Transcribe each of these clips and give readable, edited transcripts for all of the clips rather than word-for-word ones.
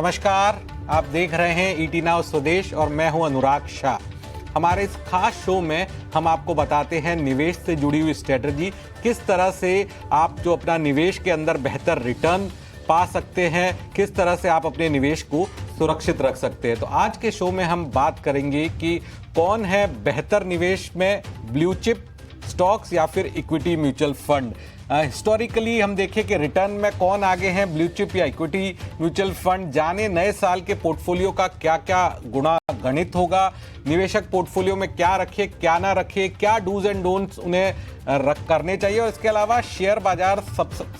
नमस्कार, आप देख रहे हैं ईटी नाउ स्वदेश और मैं हूं अनुराग शाह। हमारे इस खास शो में हम आपको बताते हैं निवेश से जुड़ी हुई स्ट्रेटजी, किस तरह से आप जो अपना निवेश के अंदर बेहतर रिटर्न पा सकते हैं, किस तरह से आप अपने निवेश को सुरक्षित रख सकते हैं। तो आज के शो में हम बात करेंगे कि कौन है बेहतर निवेश में, ब्लू चिप स्टॉक्स या फिर इक्विटी म्यूचुअल फंड। हिस्टोरिकली हम देखें कि रिटर्न में कौन आगे हैं, ब्लू चिप या इक्विटी म्यूचुअल फंड। जाने नए साल के पोर्टफोलियो का क्या क्या गुणा गणित होगा, निवेशक पोर्टफोलियो में क्या रखे क्या ना रखे, क्या डूज एंड डोंट्स उन्हें करने चाहिए। और इसके अलावा शेयर बाजार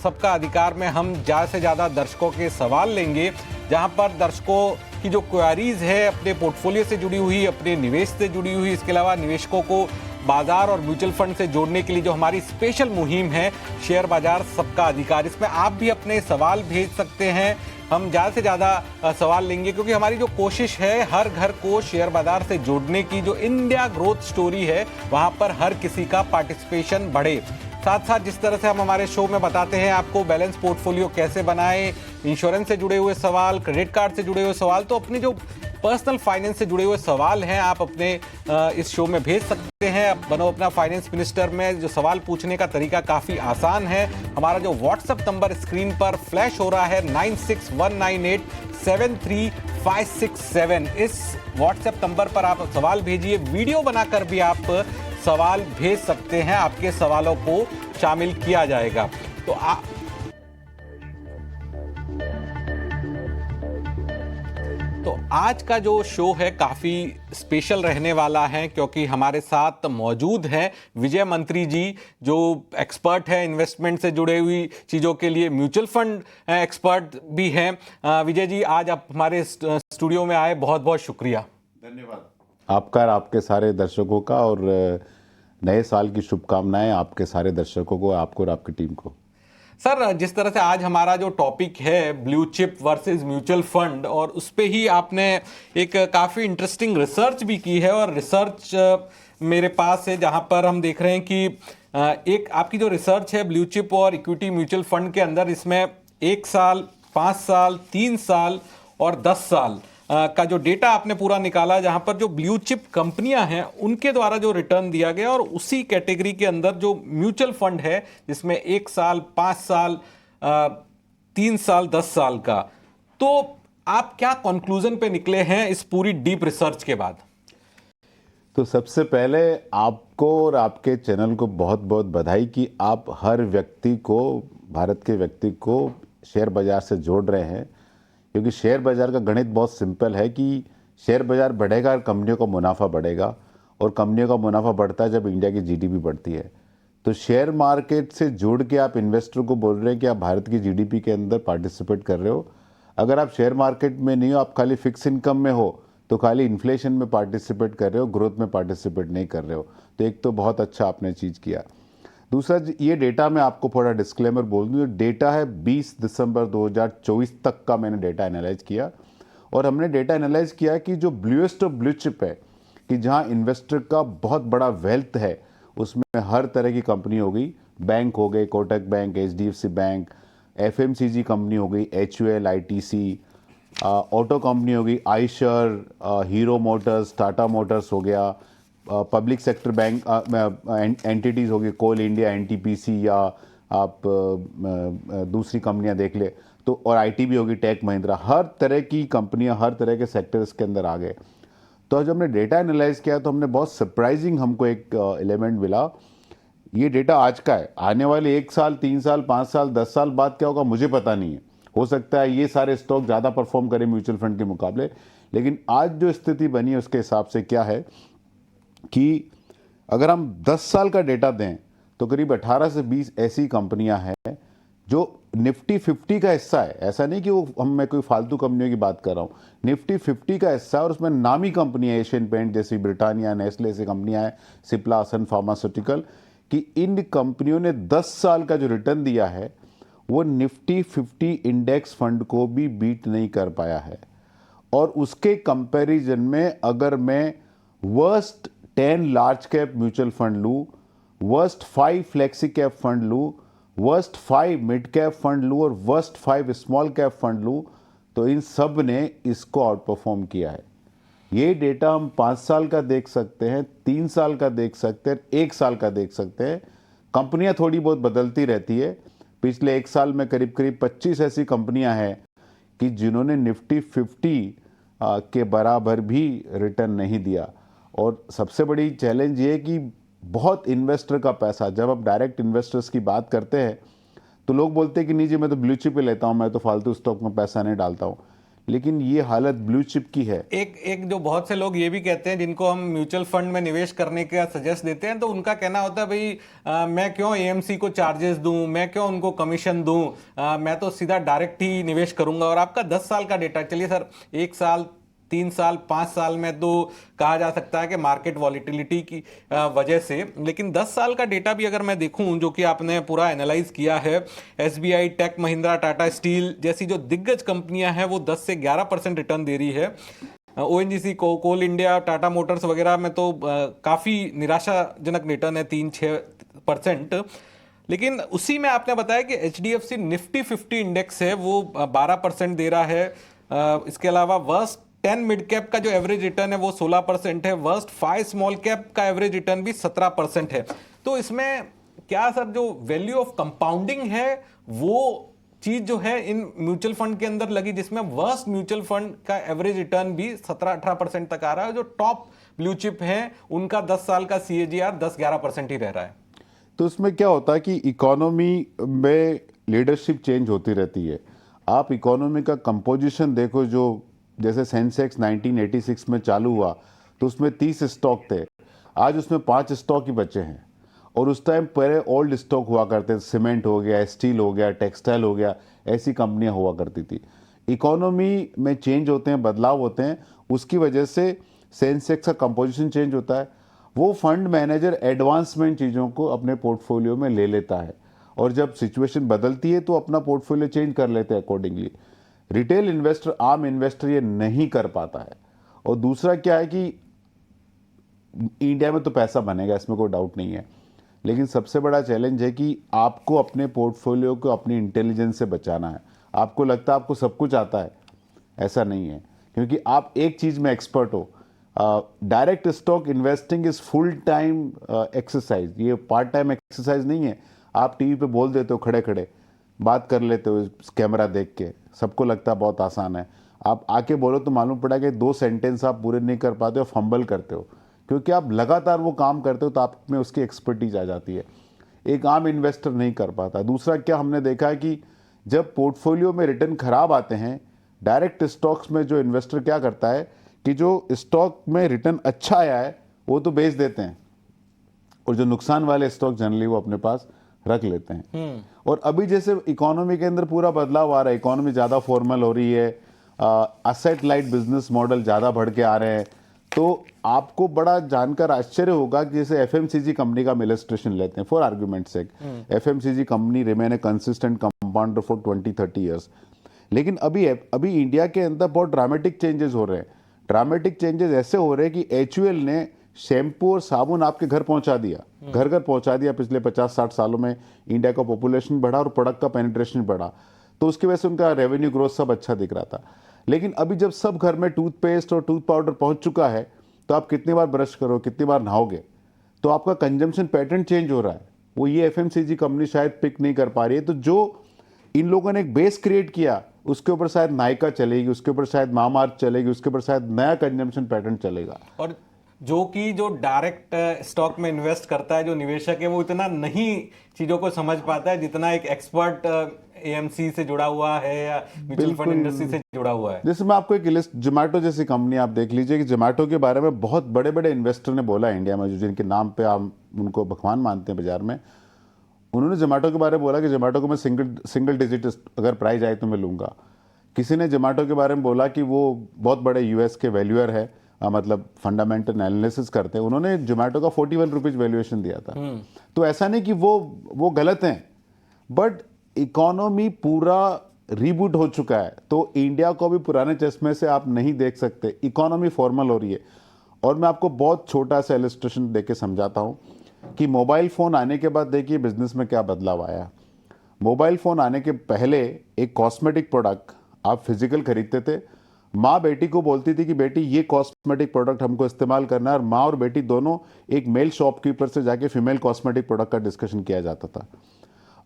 सबका अधिकार में हम ज़्यादा से ज़्यादा दर्शकों के सवाल लेंगे, जहां पर दर्शकों की जो क्वेरीज है अपने पोर्टफोलियो से जुड़ी हुई, अपने निवेश से जुड़ी हुई, इसके अलावा निवेशकों को बाजार और म्यूचुअल फंड से जोड़ने के लिए जो हमारी स्पेशल मुहिम है शेयर बाजार सबका अधिकार, इसमें आप भी अपने सवाल भेज सकते हैं। हम ज़्यादा से ज़्यादा सवाल लेंगे क्योंकि हमारी जो कोशिश है हर घर को शेयर बाजार से जोड़ने की, जो इंडिया ग्रोथ स्टोरी है वहाँ पर हर किसी का पार्टिसिपेशन बढ़े। साथ साथ जिस तरह से हम हमारे शो में बताते हैं आपको बैलेंस पोर्टफोलियो कैसे बनाएं, इंश्योरेंस से जुड़े हुए सवाल, क्रेडिट कार्ड से जुड़े हुए सवाल, तो अपने जो पर्सनल फाइनेंस से जुड़े हुए सवाल हैं आप अपने इस शो में भेज सकते हैं। आप बनो अपना फाइनेंस मिनिस्टर में। जो सवाल पूछने का तरीका काफ़ी आसान है। हमारा जो व्हाट्सएप नंबर स्क्रीन पर फ्लैश हो रहा है 9619873567, इस व्हाट्सएप नंबर पर आप सवाल भेजिए। वीडियो बनाकर भी आप सवाल भेज सकते हैं, आपके सवालों को शामिल किया जाएगा। तो आज का जो शो है काफ़ी स्पेशल रहने वाला है क्योंकि हमारे साथ मौजूद हैं विजय मंत्री जी, जो एक्सपर्ट है इन्वेस्टमेंट से जुड़े हुई चीज़ों के लिए, म्यूचुअल फंड एक्सपर्ट भी हैं। विजय जी, आज आप हमारे स्टूडियो में आए, बहुत बहुत शुक्रिया। धन्यवाद आपका और आपके सारे दर्शकों का, और नए साल की शुभकामनाएं आपके सारे दर्शकों को, आपको और आपकी टीम को। सर, जिस तरह से आज हमारा जो टॉपिक है blue chip versus mutual fund, और उस पे ही आपने एक काफ़ी इंटरेस्टिंग रिसर्च भी की है, और रिसर्च मेरे पास है जहां पर हम देख रहे हैं कि एक आपकी जो रिसर्च है ब्लू चिप और इक्विटी म्यूचुअल फंड के अंदर, इसमें 1 साल, 5 साल, 3 साल और 10 साल का जो डेटा आपने पूरा निकाला, जहां पर जो ब्लू चिप कंपनियां हैं उनके द्वारा जो रिटर्न दिया गया, और उसी कैटेगरी के अंदर जो म्यूचुअल फंड है जिसमें 1 साल, 5 साल, 3 साल, 10 साल का। तो आप क्या कंक्लूजन पे निकले हैं इस पूरी डीप रिसर्च के बाद? तो सबसे पहले आपको और आपके चैनल को बहुत बहुत बधाई कि आप हर व्यक्ति को, भारत के व्यक्ति को शेयर बाजार से जोड़ रहे हैं। क्योंकि शेयर बाजार का गणित बहुत सिंपल है कि शेयर बाजार बढ़ेगा और कंपनियों का मुनाफा बढ़ेगा, और कंपनियों का मुनाफा बढ़ता है जब इंडिया की जीडीपी बढ़ती है। तो शेयर मार्केट से जोड़ के आप इन्वेस्टर को बोल रहे हैं कि आप भारत की जीडीपी के अंदर पार्टिसिपेट कर रहे हो। अगर आप शेयर मार्केट में नहीं हो, आप खाली फिक्स इनकम में हो, तो खाली इन्फ्लेशन में पार्टिसिपेट कर रहे हो, ग्रोथ में पार्टिसिपेट नहीं कर रहे हो। तो एक तो बहुत अच्छा आपने चीज़ किया। दूसरा, ये डेटा मैं आपको थोड़ा डिस्क्लेमर बोल दूँ, डेटा है 20 दिसंबर 2024 तक का मैंने डेटा एनालाइज किया, और हमने डेटा एनालाइज किया कि जो ब्लूएस्ट ऑफ ब्लू चिप है, कि जहाँ इन्वेस्टर का बहुत बड़ा वेल्थ है, उसमें हर तरह की कंपनी हो गई, बैंक हो गए, Kotak bank, HDFC bank, FMCG company हो गई, एचयूएल, आईटीसी, ऑटो कंपनी हो गई, Eicher, hero Motors, Tata Motors हो गया, पब्लिक सेक्टर बैंक एंटिटीज़ होगी, कोल इंडिया, एनटीपीसी, या आप दूसरी कंपनियां देख ले तो, और आईटी भी होगी, टेक महिंद्रा, हर तरह की कंपनियां, हर तरह के सेक्टर्स के अंदर आ गए। तो जब हमने डेटा एनालाइज किया तो हमने बहुत सरप्राइजिंग हमको एक एलिमेंट मिला। ये डेटा आज का है, आने वाले 1 साल, 3 साल, 5 साल, 10 साल बाद क्या होगा मुझे पता नहीं है। हो सकता है ये सारे स्टॉक ज़्यादा परफॉर्म करें म्यूचुअल फंड के मुकाबले, लेकिन आज जो स्थिति बनी है उसके हिसाब से क्या है कि अगर हम 10 साल का डेटा दें तो करीब 18 से 20 ऐसी कंपनियां हैं जो निफ्टी 50 का हिस्सा है। ऐसा नहीं कि वो मैं कोई फालतू कंपनियों की बात कर रहा हूँ, निफ्टी 50 का हिस्सा है, और उसमें नामी कंपनियां, एशियन पेंट जैसी, ब्रिटानिया, नेस्ले ऐसी कंपनियां हैं, सिप्ला, सन फार्मास्यूटिकल, कि इन कंपनियों ने 10 साल का जो रिटर्न दिया है वो निफ्टी 50 इंडेक्स फंड को भी बीट नहीं कर पाया है। और उसके कंपैरिजन में अगर मैं worst 10 large cap mutual fund लूँ, वर्स्ट 5 फ्लेक्सी कैप फंड लूँ, वर्स्ट 5 मिड कैप फंड लूँ, और वर्स्ट 5 स्मॉल कैप फंड लूँ, तो इन सब ने इसको आउट परफॉर्म किया है। ये डेटा हम 5 साल का देख सकते हैं, 3 साल का देख सकते हैं, 1 साल का देख सकते हैं। कंपनियां थोड़ी बहुत बदलती रहती है। पिछले 1 साल में करीब करीब 25 ऐसी कंपनियां हैं कि जिन्होंने निफ्टी 50 के बराबर भी रिटर्न नहीं दिया। और सबसे बड़ी चैलेंज ये है कि बहुत इन्वेस्टर का पैसा, जब आप डायरेक्ट इन्वेस्टर्स की बात करते हैं तो लोग बोलते हैं कि नहीं जी मैं तो ब्लू चिप पे लेता हूं, मैं तो फालतू स्टॉक में पैसा नहीं डालता हूं। लेकिन ये हालत ब्लू चिप की है। एक जो बहुत से लोग ये भी कहते हैं जिनको हम म्यूचुअल फंड में निवेश करने का सजेस्ट देते हैं, तो उनका कहना होता है भाई मैं क्यों एएमसी को चार्जेस दूं, मैं क्यों उनको कमीशन दूं, मैं तो सीधा डायरेक्ट ही निवेश करूंगा। और आपका 10 साल का डेटा, चलिए सर 1 साल 3 साल 5 साल में तो कहा जा सकता है कि मार्केट वॉलिटिलिटी की वजह से, लेकिन 10 साल का डेटा भी अगर मैं देखूं जो कि आपने पूरा एनालाइज किया है, SBI, Tech Mahindra, Tata Steel जैसी जो दिग्गज कंपनियां हैं वो 10 से 11% रिटर्न दे रही है। ओएनजीसी, कोल इंडिया, टाटा मोटर्स वगैरह में तो काफी निराशाजनक रिटर्न है, 3-6%। लेकिन उसी में आपने बताया कि एचडीएफसी निफ्टी 50 इंडेक्स है वो 12% दे रहा है। इसके अलावा वर्स्ट 10 मिड कैप का जो एवरेज रिटर्न है वो 16% है, वर्स्ट 5 स्मॉल कैप का एवरेज रिटर्न भी 17% है। तो इसमें क्या सर जो वैल्यू ऑफ कंपाउंडिंग है वो चीज जो है इन म्यूचुअल फंड के अंदर लगी, जिसमें वर्स्ट म्यूचुअल फंड का एवरेज रिटर्न भी 17-18% तक आ रहा है, जो टॉप ब्लू चिप है उनका 10 साल का सीएजीआर 10-11% ही रह रहा है। तो उसमें क्या होता है कि इकोनॉमी में लीडरशिप चेंज होती रहती है। आप इकोनॉमी का कंपोजिशन देखो, जो जैसे सेंसेक्स 1986 में चालू हुआ तो उसमें 30 स्टॉक थे, आज उसमें 5 स्टॉक ही बचे हैं। और उस टाइम पहले ओल्ड स्टॉक हुआ करते थे, सीमेंट हो गया, स्टील हो गया, टेक्सटाइल हो गया, ऐसी कंपनियां हुआ करती थी। इकोनॉमी में चेंज होते हैं, बदलाव होते हैं, उसकी वजह से सेंसेक्स का कंपोजिशन चेंज होता है। वो फंड मैनेजर एडवांसमेंट चीज़ों को अपने पोर्टफोलियो में ले लेता है और जब सिचुएशन बदलती है तो अपना पोर्टफोलियो चेंज कर लेते हैं अकॉर्डिंगली। रिटेल इन्वेस्टर, आम इन्वेस्टर ये नहीं कर पाता है। और दूसरा क्या है कि इंडिया में तो पैसा बनेगा, इसमें कोई डाउट नहीं है, लेकिन सबसे बड़ा चैलेंज है कि आपको अपने पोर्टफोलियो को अपनी इंटेलिजेंस से बचाना है। आपको लगता है आपको सब कुछ आता है, ऐसा नहीं है, क्योंकि आप एक चीज़ में एक्सपर्ट हो। Direct stock investing is full time exercise, ये पार्ट टाइम एक्सरसाइज नहीं है। आप टीवी पे बोल देते हो, खड़े खड़े बात कर लेते हो कैमरा देख के, सबको लगता है बहुत आसान है। आप आके बोलो तो मालूम पड़ा कि 2 सेंटेंस आप पूरे नहीं कर पाते हो, फंबल करते हो, क्योंकि आप लगातार वो काम करते हो तो आप में उसकी एक्सपर्टीज आ जाती है। एक आम इन्वेस्टर नहीं कर पाता। दूसरा क्या हमने देखा है कि जब पोर्टफोलियो में रिटर्न खराब आते हैं, डायरेक्ट स्टॉक्स में जो इन्वेस्टर क्या करता है कि जो स्टॉक में रिटर्न अच्छा आया है वो तो बेच देते हैं और जो नुकसान वाले स्टॉक जनरली वो अपने पास रख लेते हैं। और अभी जैसे इकोनॉमी के अंदर पूरा बदलाव आ रहा है, इकोनॉमी ज़्यादा फॉर्मल हो रही है, असेट लाइट बिजनेस मॉडल ज़्यादा बढ़ के आ रहे हैं, तो आपको बड़ा जानकर आश्चर्य होगा कि जैसे एफएमसीजी कंपनी का इलस्ट्रेशन लेते हैं for argument sake. FMCG company remain a consistent compounder for 20-30 years. लेकिन अभी इंडिया के अंदर बहुत ड्रामेटिक चेंजेस हो रहे हैं। ड्रामेटिक चेंजेस ऐसे हो रहे हैं कि एचयूएल ने शैम्पू और साबुन आपके घर पहुंचा दिया, घर घर पहुंचा दिया। पिछले 50-60 सालों में इंडिया का पॉपुलेशन बढ़ा और प्रोडक्ट का पेनिट्रेशन बढ़ा, तो उसकी वजह से उनका रेवेन्यू ग्रोथ सब अच्छा दिख रहा था। लेकिन अभी जब सब घर में टूथपेस्ट और टूथ पाउडर पहुंच चुका है, तो आप कितनी बार ब्रश करो, कितनी बार नहाओगे, तो आपका कंजम्पशन पैटर्न चेंज हो रहा है। वो ये एफएमसीजी कंपनी शायद पिक नहीं कर पा रही है। तो जो इन लोगों ने एक बेस क्रिएट किया, उसके ऊपर शायद नायका चलेगी, उसके ऊपर शायद मामाअर्थ चलेगी, उसके ऊपर शायद नया कंजम्पशन पैटर्न चलेगा। और जो डायरेक्ट स्टॉक में इन्वेस्ट करता है, जो निवेशक है, वो इतना नहीं चीजों को समझ पाता है जितना एक एक्सपर्ट एएमसी से जुड़ा हुआ है या म्यूचुअल फंड इंडस्ट्री से जुड़ा हुआ है। जैसे मैं आपको एक लिस्ट, जोमेटो जैसी कंपनी आप देख लीजिए कि जोमेटो के बारे में बहुत बड़े बड़े इन्वेस्टर ने बोला इंडिया में, जो जिनके नाम पे आप उनको भगवान मानते हैं बाजार में, उन्होंने जोमेटो के बारे में बोला कि जोमेटो को मैं सिंगल डिजिट अगर प्राइस आए तो मैं लूंगा। किसी ने जोमेटो के बारे में बोला कि वो बहुत बड़े यूएस के वैल्यूअर है, मतलब फंडामेंटल एनालिसिस करते हैं, उन्होंने जोमेटो का 41 रुपीज वैल्यूएशन दिया था। तो ऐसा नहीं कि वो गलत हैं, बट इकोनॉमी पूरा रीबूट हो चुका है, तो इंडिया को भी पुराने चश्मे से आप नहीं देख सकते। इकोनॉमी फॉर्मल हो रही है। और मैं आपको बहुत छोटा सा इलस्ट्रेशन देके समझाता हूं कि मोबाइल फ़ोन आने के बाद देखिए बिजनेस में क्या बदलाव आया। मोबाइल फ़ोन आने के पहले एक कॉस्मेटिक प्रोडक्ट आप फिजिकल खरीदते थे, माँ बेटी को बोलती थी कि बेटी ये कॉस्मेटिक प्रोडक्ट हमको इस्तेमाल करना है, और माँ और बेटी दोनों एक मेल शॉपकीपर से जाके फीमेल कॉस्मेटिक प्रोडक्ट का डिस्कशन किया जाता था।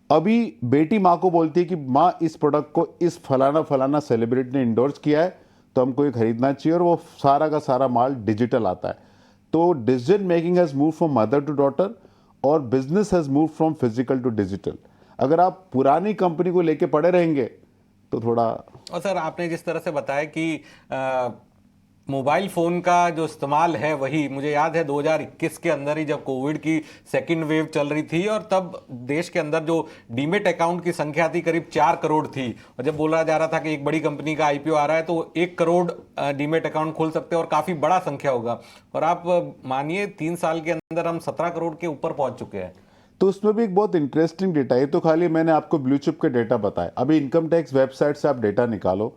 अभी बेटी माँ को बोलती है कि माँ इस प्रोडक्ट को इस फलाना फलाना सेलिब्रिटी ने इंडोर्स किया है तो हमको ये खरीदना चाहिए, और वो सारा का सारा माल डिजिटल आता है। तो decision making has move from mother to daughter, और business has move from physical to digital. अगर आप पुरानी कंपनी को लेके पड़े रहेंगे तो थोड़ा। और सर, आपने जिस तरह से बताया कि मोबाइल फोन का जो इस्तेमाल है, वही मुझे याद है 2021 के अंदर ही जब कोविड की सेकेंड वेव चल रही थी, और तब देश के अंदर जो डीमेट अकाउंट की संख्या थी करीब 4 करोड़ थी, और जब बोला जा रहा था कि एक बड़ी कंपनी का आईपीओ आ रहा है तो 1 करोड़ डीमेट अकाउंट खोल सकते हैं और काफी बड़ा संख्या होगा, और आप मानिए 3 साल के अंदर हम 17 करोड़ के ऊपर पहुंच चुके हैं। तो उसमें भी एक बहुत इंटरेस्टिंग डेटा है। तो खाली मैंने आपको ब्लू चिप के डेटा बताए, अभी इनकम टैक्स वेबसाइट से आप डेटा निकालो।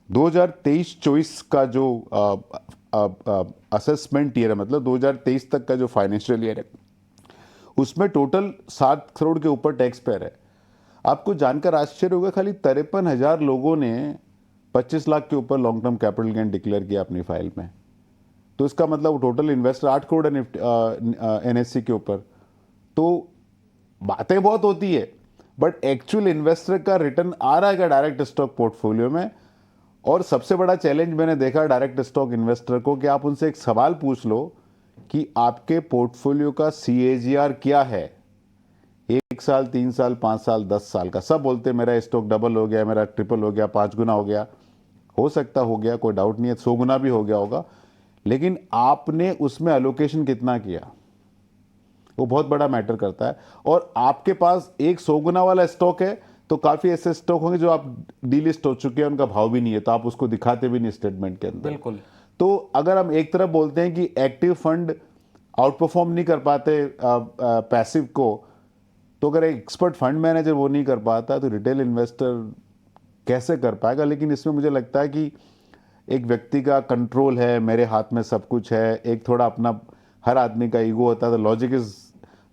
2023-24 का जो असेसमेंट ईयर है, मतलब 2023 तक का जो फाइनेंशियल ईयर है, उसमें टोटल 7 करोड़ के ऊपर टैक्स पेयर है। आपको जानकर आश्चर्य होगा, खाली 53,000 लोगों ने 25 लाख के ऊपर long term capital gain declare किया अपनी फाइल में। तो इसका मतलब टोटल इन्वेस्टर 8 करोड़ एनएससी के ऊपर। तो बातें बहुत होती है, बट एक्चुअल इन्वेस्टर का रिटर्न आ रहा है क्या डायरेक्ट स्टॉक पोर्टफोलियो में? और सबसे बड़ा चैलेंज मैंने देखा डायरेक्ट स्टॉक इन्वेस्टर को कि आप उनसे एक सवाल पूछ लो कि आपके पोर्टफोलियो का CAGR क्या है, 1 साल, 3 साल, 5 साल, 10 साल का। सब बोलते हैं मेरा स्टॉक डबल हो गया, मेरा ट्रिपल हो गया, 5 गुना हो गया। हो सकता हो गया, कोई डाउट नहीं है, 100 गुना भी हो गया होगा, लेकिन आपने उसमें एलोकेशन कितना किया, वो बहुत बड़ा मैटर करता है। और आपके पास एक 100 गुना वाला स्टॉक है तो काफी ऐसे स्टॉक होंगे जो आप डीलिस्ट हो चुके हैं, उनका भाव भी नहीं है, तो आप उसको दिखाते भी नहीं स्टेटमेंट के अंदर। बिल्कुल। तो अगर हम एक तरफ बोलते हैं कि एक्टिव फंड आउट परफॉर्म नहीं कर पाते पैसिव को, तो अगर एक एक्सपर्ट फंड मैनेजर वो नहीं कर पाता तो रिटेल इन्वेस्टर कैसे कर पाएगा? लेकिन इसमें मुझे लगता है कि एक व्यक्ति का कंट्रोल है, मेरे हाथ में सब कुछ है, एक थोड़ा अपना, हर आदमी का ईगो होता है, तो लॉजिक इज,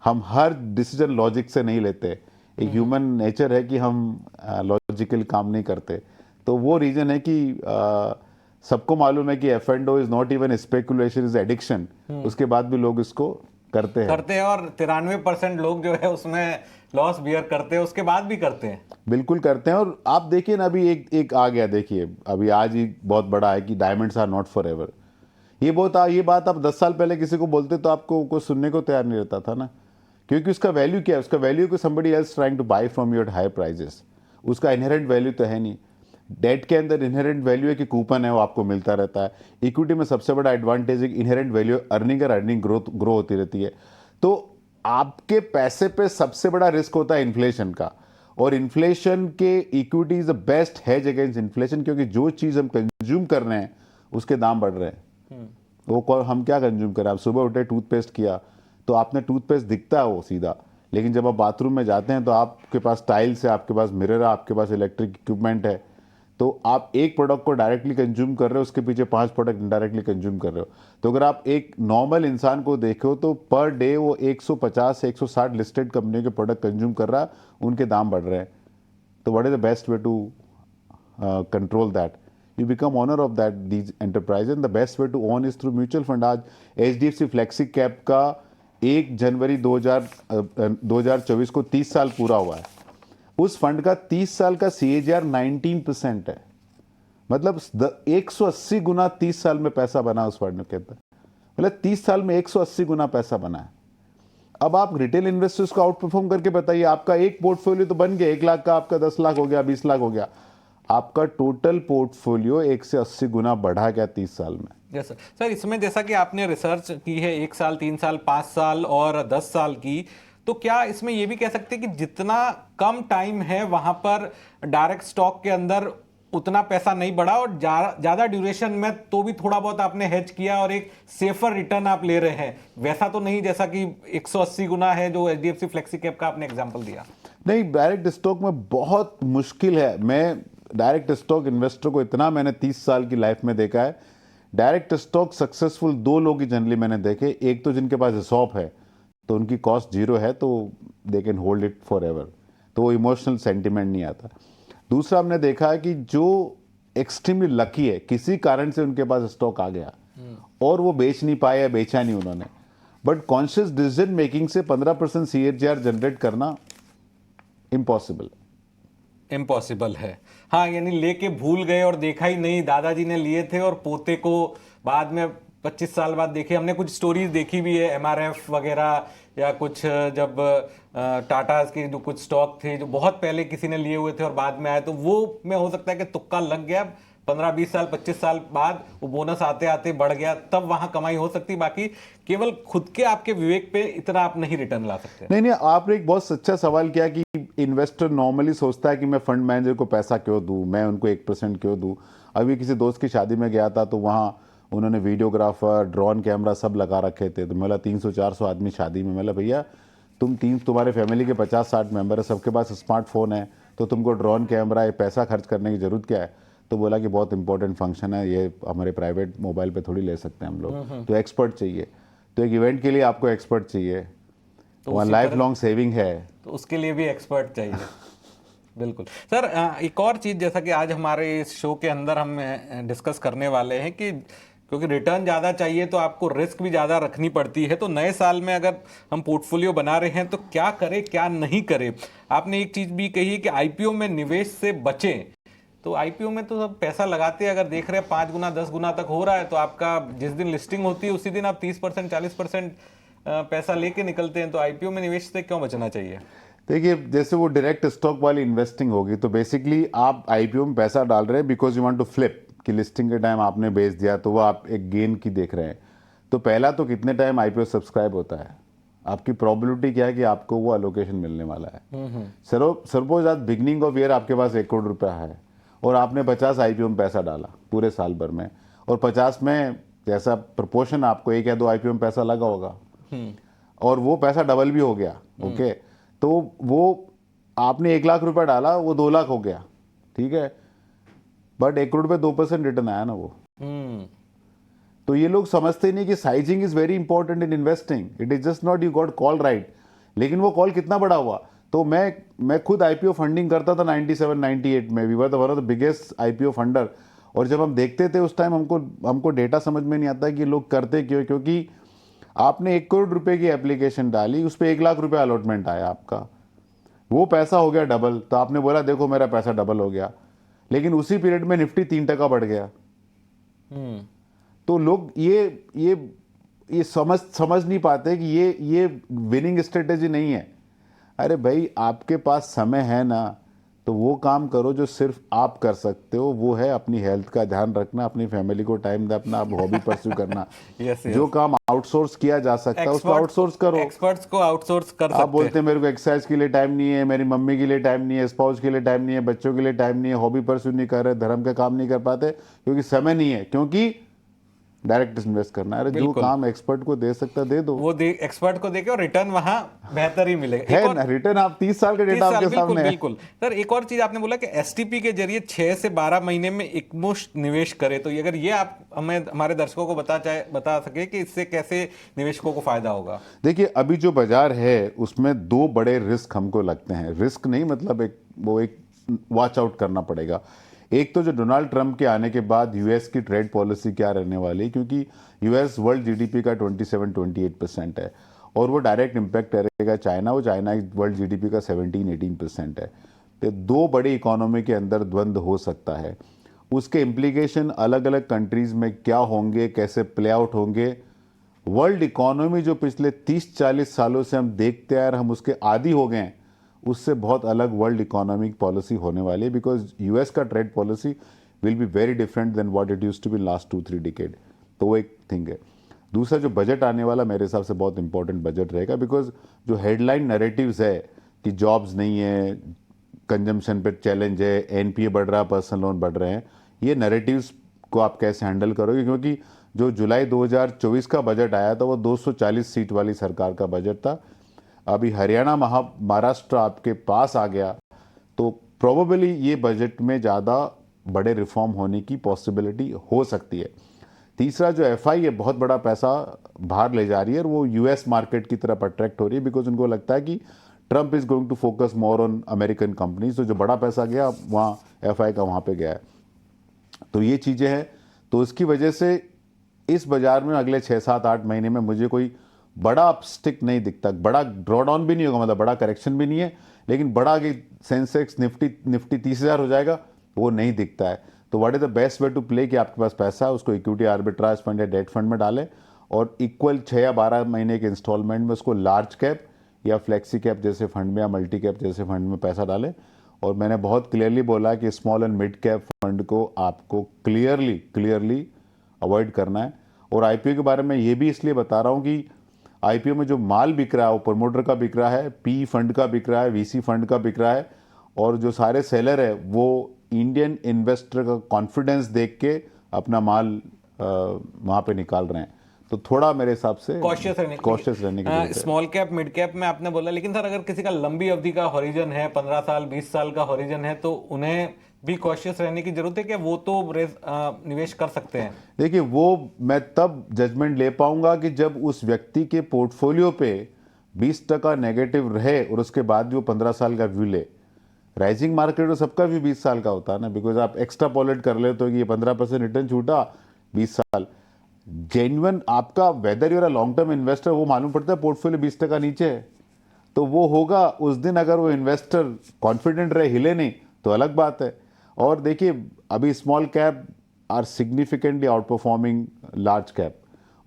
हम हर डिसीजन लॉजिक से नहीं लेते। एक ह्यूमन नेचर है कि हम लॉजिकल काम नहीं करते। तो वो रीजन है कि सबको मालूम है कि F&O is not even speculation, is addiction. उसके बाद भी लोग इसको करते हैं और 93% लोग जो है उसमें लॉस बियर करते हैं, उसके बाद भी करते हैं। बिल्कुल करते हैं। और आप देखिए ना, अभी एक आ गया, देखिए अभी आज ही बहुत बड़ा है कि डायमंड्स आर नॉट फॉर एवर। ये बात आप 10 साल पहले किसी को बोलते तो आपको कोई सुनने को तैयार नहीं रहता था ना, क्योंकि उसका वैल्यू क्या है? उसका वैल्यू को somebody else trying to buy from you at high prices। उसका इनहेरेंट वैल्यू तो है नहीं। डेट के अंदर इनहेरेंट वैल्यू है कि कूपन है, वो आपको मिलता रहता है। इक्विटी में सबसे बड़ा एडवांटेज है कि इनहेरेंट वैल्यू, अर्निंग और अर्निंग ग्रो होती रहती है। तो आपके पैसे पे सबसे बड़ा रिस्क होता है इन्फ्लेशन का, और इन्फ्लेशन के equity is the best hedge against inflation, क्योंकि जो चीज हम कंज्यूम कर रहे हैं उसके दाम बढ़ रहे हैं। वो हम क्या कंज्यूम कर रहे हैं? आप सुबह उठे, टूथपेस्ट किया, तो आपने टूथपेस्ट दिखता है वो सीधा, लेकिन जब आप बाथरूम में जाते हैं तो आपके पास टाइल्स है, आपके पास मिरर है, आपके पास इलेक्ट्रिक इक्विपमेंट है, तो आप एक प्रोडक्ट को डायरेक्टली कंज्यूम कर रहे हो, उसके पीछे 5 प्रोडक्ट इनडायरेक्टली कंज्यूम कर रहे हो। तो अगर आप एक नॉर्मल इंसान को देखो तो पर डे वो 150 से 160 लिस्टेड कंपनियों के प्रोडक्ट कंज्यूम कर रहा है, उनके दाम बढ़ रहे हैं। तो what is the best way to control that? You become owner of these enterprises, and the best way to own is through mutual fund। आज HDFC फ्लेक्सी कैप का 1 जनवरी 2024 को 30 साल पूरा हुआ है। उस फंड का 30 साल का CAGR 19% है। मतलब 180 गुना 30 साल में पैसा बना उस फंड के अंदर। मतलब 30 साल में 180 गुना पैसा बना है। अब आप रिटेल इन्वेस्टर्स को आउट परफॉर्म करके बताइए, आपका एक पोर्टफोलियो तो बन गया 1 लाख का, आपका 10 लाख हो गया, 20 लाख हो गया, आपका टोटल पोर्टफोलियो 1 से 80 गुना बढ़ा गया 30 साल में। Yes sir. सर, इसमें जैसा कि आपने रिसर्च की है 1 साल, 3 साल, 5 साल और 10 साल की, तो क्या इसमें यह भी कह सकते हैं कि जितना कम टाइम है वहां पर डायरेक्ट स्टॉक के अंदर उतना पैसा नहीं बढ़ा, और ज्यादा ड्यूरेशन में तो भी थोड़ा बहुत आपने हेज किया और एक सेफर रिटर्न आप ले रहे हैं, वैसा तो नहीं जैसा कि 180 गुना है जो HDFC फ्लेक्सी कैप का आपने एग्जांपल दिया? नहीं, डायरेक्ट स्टॉक में बहुत मुश्किल है। मैं डायरेक्ट स्टॉक इन्वेस्टर को इतना मैंने 30 साल की लाइफ में देखा है, डायरेक्ट स्टॉक सक्सेसफुल 2 लोग ही जनरली मैंने देखे। एक तो जिनके पास ESOP है तो उनकी कॉस्ट 0 है, तो they can hold it for ever, तो वो इमोशनल सेंटिमेंट नहीं आता। दूसरा हमने देखा है कि जो एक्सट्रीमली लकी है, किसी कारण से उनके पास स्टॉक आ गया और वो बेच नहीं पाए या बेचा नहीं उन्होंने, बट कॉन्शियस डिसीजन मेकिंग से 15% CAGR जनरेट करना इम्पॉसिबल है। हाँ, यानी लेके भूल गए और देखा ही नहीं, दादाजी ने लिए थे और पोते को बाद में 25 साल बाद देखे। हमने कुछ स्टोरीज देखी भी है, MRF वगैरह, या कुछ जब टाटा के जो कुछ स्टॉक थे जो बहुत पहले किसी ने लिए हुए थे और बाद में आए, तो वो में हो सकता है कि तुक्का लग गया, 15-20 साल 25 साल बाद वो बोनस आते आते बढ़ गया, तब वहां कमाई हो सकती। बाकी केवल खुद के आपके विवेक पे इतना आप नहीं रिटर्न ला सकते। नहीं, आपने एक बहुत सच्चा सवाल किया कि इन्वेस्टर नॉर्मली सोचता है कि मैं फंड मैनेजर को पैसा क्यों दूं, मैं उनको 1% क्यों दूं। अभी किसी दोस्त की शादी में गया था तो वहां उन्होंने वीडियोग्राफर, ड्रोन कैमरा सब लगा रखे थे, तो बोला 300-400 आदमी शादी में। बोला भैया तुम्हारे फैमिली के 50-60 मेंबर है, सबके पास स्मार्टफोन है, तो तुमको ड्रोन कैमरा, पैसा खर्च करने की जरूरत क्या है? तो बोला कि बहुत इंपॉर्टेंट फंक्शन है, ये हमारे प्राइवेट मोबाइल पे थोड़ी ले सकते हैं हम लोग, तो एक्सपर्ट चाहिए। तो एक इवेंट के लिए आपको एक्सपर्ट चाहिए, तो वहाँ लाइफ लॉन्ग सेविंग है, तो उसके लिए भी एक्सपर्ट चाहिए। बिल्कुल सर। एक और चीज, जैसा कि आज हमारे इस शो के अंदर हम डिस्कस करने वाले हैं कि क्योंकि रिटर्न ज़्यादा चाहिए तो आपको रिस्क भी ज़्यादा रखनी पड़ती है, तो नए साल में अगर हम पोर्टफोलियो बना रहे हैं तो क्या करें क्या नहीं करें। आपने एक चीज़ भी कही है कि आईपीओ में निवेश से बचें, तो आईपीओ में तो सब पैसा लगाते हैं, अगर देख रहे हैं 5 गुना 10 गुना तक हो रहा है, तो आपका जिस दिन लिस्टिंग होती है उसी दिन आप 30% 40% पैसा लेके निकलते हैं, तो आईपीओ में निवेश से क्यों बचना चाहिए? देखिए, जैसे वो डायरेक्ट स्टॉक वाली इन्वेस्टिंग होगी, तो बेसिकली आप आईपीओ में पैसा डाल रहे हैं because you want to flip, कि लिस्टिंग के टाइम आपने बेच दिया तो वो आप एक गेन की देख रहे हैं। तो पहला तो कितने टाइम आईपीओ सब्सक्राइब होता है, आपकी प्रोबेबिलिटी क्या है कि आपको वो अलोकेशन मिलने वाला है। सपोज आज बिगनिंग ऑफ ईयर आपके पास 1 करोड़ रुपया है और आपने 50 आईपीओ में पैसा डाला पूरे साल भर में, और 50 में जैसा प्रपोर्शन आपको 1 या 2 आईपीओ में पैसा लगा होगा और वो पैसा डबल भी हो गया, ओके, तो वो आपने 1 लाख रुपया डाला, वो 2 लाख हो गया, ठीक है, बट 1 करोड़ पे 2% रिटर्न आया ना वो। तो ये लोग समझते नहीं कि sizing is very important in investing, it is just not you got call right, लेकिन वो कॉल कितना बड़ा हुआ। तो मैं खुद आईपीओ फंडिंग करता था 97-98 में, we were the one of the biggest IPO funder, और जब हम देखते थे उस टाइम हमको डेटा समझ में नहीं आता कि लोग करते क्यों, क्योंकि आपने 1 करोड़ रुपए की एप्लीकेशन डाली, उस पर 1 लाख रुपए अलॉटमेंट आया आपका, वो पैसा हो गया डबल, तो आपने बोला देखो मेरा पैसा डबल हो गया, लेकिन उसी पीरियड में निफ्टी 3% बढ़ गया। तो लोग ये समझ नहीं पाते कि ये विनिंग स्ट्रेटेजी नहीं है। अरे भाई, आपके पास समय है ना, तो वो काम करो जो सिर्फ आप कर सकते हो, वो है अपनी हेल्थ का ध्यान रखना, अपनी फैमिली को टाइम देना, अपना हॉबी परस्यू करना। जो काम आउटसोर्स किया जा सकता है उसको आउटसोर्स करो। एक्सपर्ट्स को आउटसोर्स कर सकते हैं। आप बोलते हैं मेरे को एक्सरसाइज के लिए टाइम नहीं है, मेरी मम्मी के लिए टाइम नहीं है, स्पाउस के लिए टाइम नहीं है, बच्चों के लिए टाइम नहीं है, हॉबी परस्यू नहीं कर रहे, धर्म का काम नहीं कर पाते क्योंकि समय नहीं है, क्योंकि डायरेक्ट इन्वेस्ट करना है। जो काम एक्सपर्ट को दे सकता दे दो, वो एक्सपर्ट को देके, और रिटर्न वहां बेहतर ही मिलेगा। है ना, रिटर्न आप 30 साल का डेटा आपके सामने है। बिल्कुल सर। एक और चीज आपने बोला कि एसटीपी के जरिए 6 से 12 महीने में एकमुश्त निवेश करे, तो अगर ये आप हमें हमारे दर्शकों को बता सके कि इससे कैसे निवेशकों को फायदा होगा। देखिए, अभी जो बाजार है उसमें 2 बड़े रिस्क हमको लगते हैं। रिस्क नहीं मतलब एक वॉच आउट करना पड़ेगा। एक तो जो डोनाल्ड ट्रंप के आने के बाद यूएस की ट्रेड पॉलिसी क्या रहने वाली, क्योंकि यूएस वर्ल्ड जीडीपी का 27-28% है और वो डायरेक्ट इम्पैक्ट करेगा चाइना वर्ल्ड जीडीपी का 17-18% है। तो 2 बड़ी इकोनॉमी के अंदर द्वंद्व हो सकता है, उसके इम्प्लीकेशन अलग अलग कंट्रीज में क्या होंगे, कैसे प्ले आउट होंगे। वर्ल्ड इकोनॉमी जो पिछले 30-40 सालों से हम देखते आए, हम उसके आदी हो गए हैं, उससे बहुत अलग वर्ल्ड इकोनॉमिक पॉलिसी होने वाली है, बिकॉज यूएस का trade policy will be very different than what it used to be last 2-3 decade. तो वो एक थिंग है। दूसरा, जो बजट आने वाला मेरे हिसाब से बहुत इंपॉर्टेंट बजट रहेगा, बिकॉज जो हेडलाइन नैरेटिव्स है कि जॉब्स नहीं है, कंजम्पशन पे चैलेंज है, एनपीए बढ़ रहा है, पर्सनल लोन बढ़ रहे हैं, ये नैरेटिव्स को आप कैसे हैंडल करोगे, क्योंकि जो जुलाई 2024 का बजट आया था वो 240 सीट वाली सरकार का बजट था। अभी हरियाणा महाराष्ट्र आपके पास आ गया, तो प्रोबेबली ये बजट में ज़्यादा बड़े रिफॉर्म होने की पॉसिबिलिटी हो सकती है। तीसरा, जो एफआई है बहुत बड़ा पैसा बाहर ले जा रही है और वो यूएस मार्केट की तरफ अट्रैक्ट हो रही है, बिकॉज उनको लगता है कि Trump is going to focus more on American companies. तो जो बड़ा पैसा गया वहाँ एफआई का वहाँ पे गया है। तो ये चीज़ें हैं, तो उसकी वजह से इस बाजार में अगले 6-7-8 महीने में मुझे कोई बड़ा अपस्टिक नहीं दिखता, बड़ा ड्रॉडाउन भी नहीं होगा, मतलब बड़ा करेक्शन भी नहीं है, लेकिन बड़ा कि सेंसेक्स निफ्टी 30,000 हो जाएगा वो नहीं दिखता है। तो what is the best way to play कि आपके पास पैसा है उसको इक्विटी आर्बिट्राज फंड या डेट फंड में डालें और इक्वल 6 या 12 महीने के इंस्टॉलमेंट में उसको लार्ज कैप या फ्लेक्सी कैप जैसे फंड में या मल्टी कैप जैसे फंड में पैसा डालें। और मैंने बहुत क्लियरली बोला कि small and mid cap fund को आपको क्लियरली अवॉइड करना है। और आईपीओ के बारे में ये भी इसलिए बता रहा हूँ कि आईपीओ में जो माल बिक रहा है वो प्रमोटर का बिक रहा है, पी फंड का बिक रहा है, वीसी फंड का बिक रहा है, और जो सारे सेलर है वो इंडियन इन्वेस्टर का कॉन्फिडेंस देख के अपना माल वहाँ पे निकाल रहे हैं। तो थोड़ा मेरे हिसाब से कॉशियस रहने की जरूरत है। स्मॉल कैप मिड कैप में आपने बोला, लेकिन सर अगर किसी का लंबी अवधि का हॉरिजन है, 15 साल 20 साल का हॉरिजन है, तो उन्हें भी कॉशियस रहने की जरूरत है कि वो तो निवेश कर सकते हैं? देखिए, वो मैं तब जजमेंट ले पाऊंगा कि जब उस व्यक्ति के पोर्टफोलियो पे 20% नेगेटिव रहे और उसके बाद भी वो 15 साल का व्यू ले। राइजिंग मार्केट में सबका व्यू 20 साल का होता है ना, बिकॉज आप एक्स्ट्रा पॉलेट कर ले तो ये 15% रिटर्न छूटा 20 साल। जेन्युइन आपका whether you're a long term investor वो मालूम पड़ता है पोर्टफोलियो 20% नीचे है तो वो होगा उस दिन। अगर वो इन्वेस्टर कॉन्फिडेंट रहे, हिले नहीं, तो अलग बात है। और देखिए, अभी small cap are significantly out performing large cap,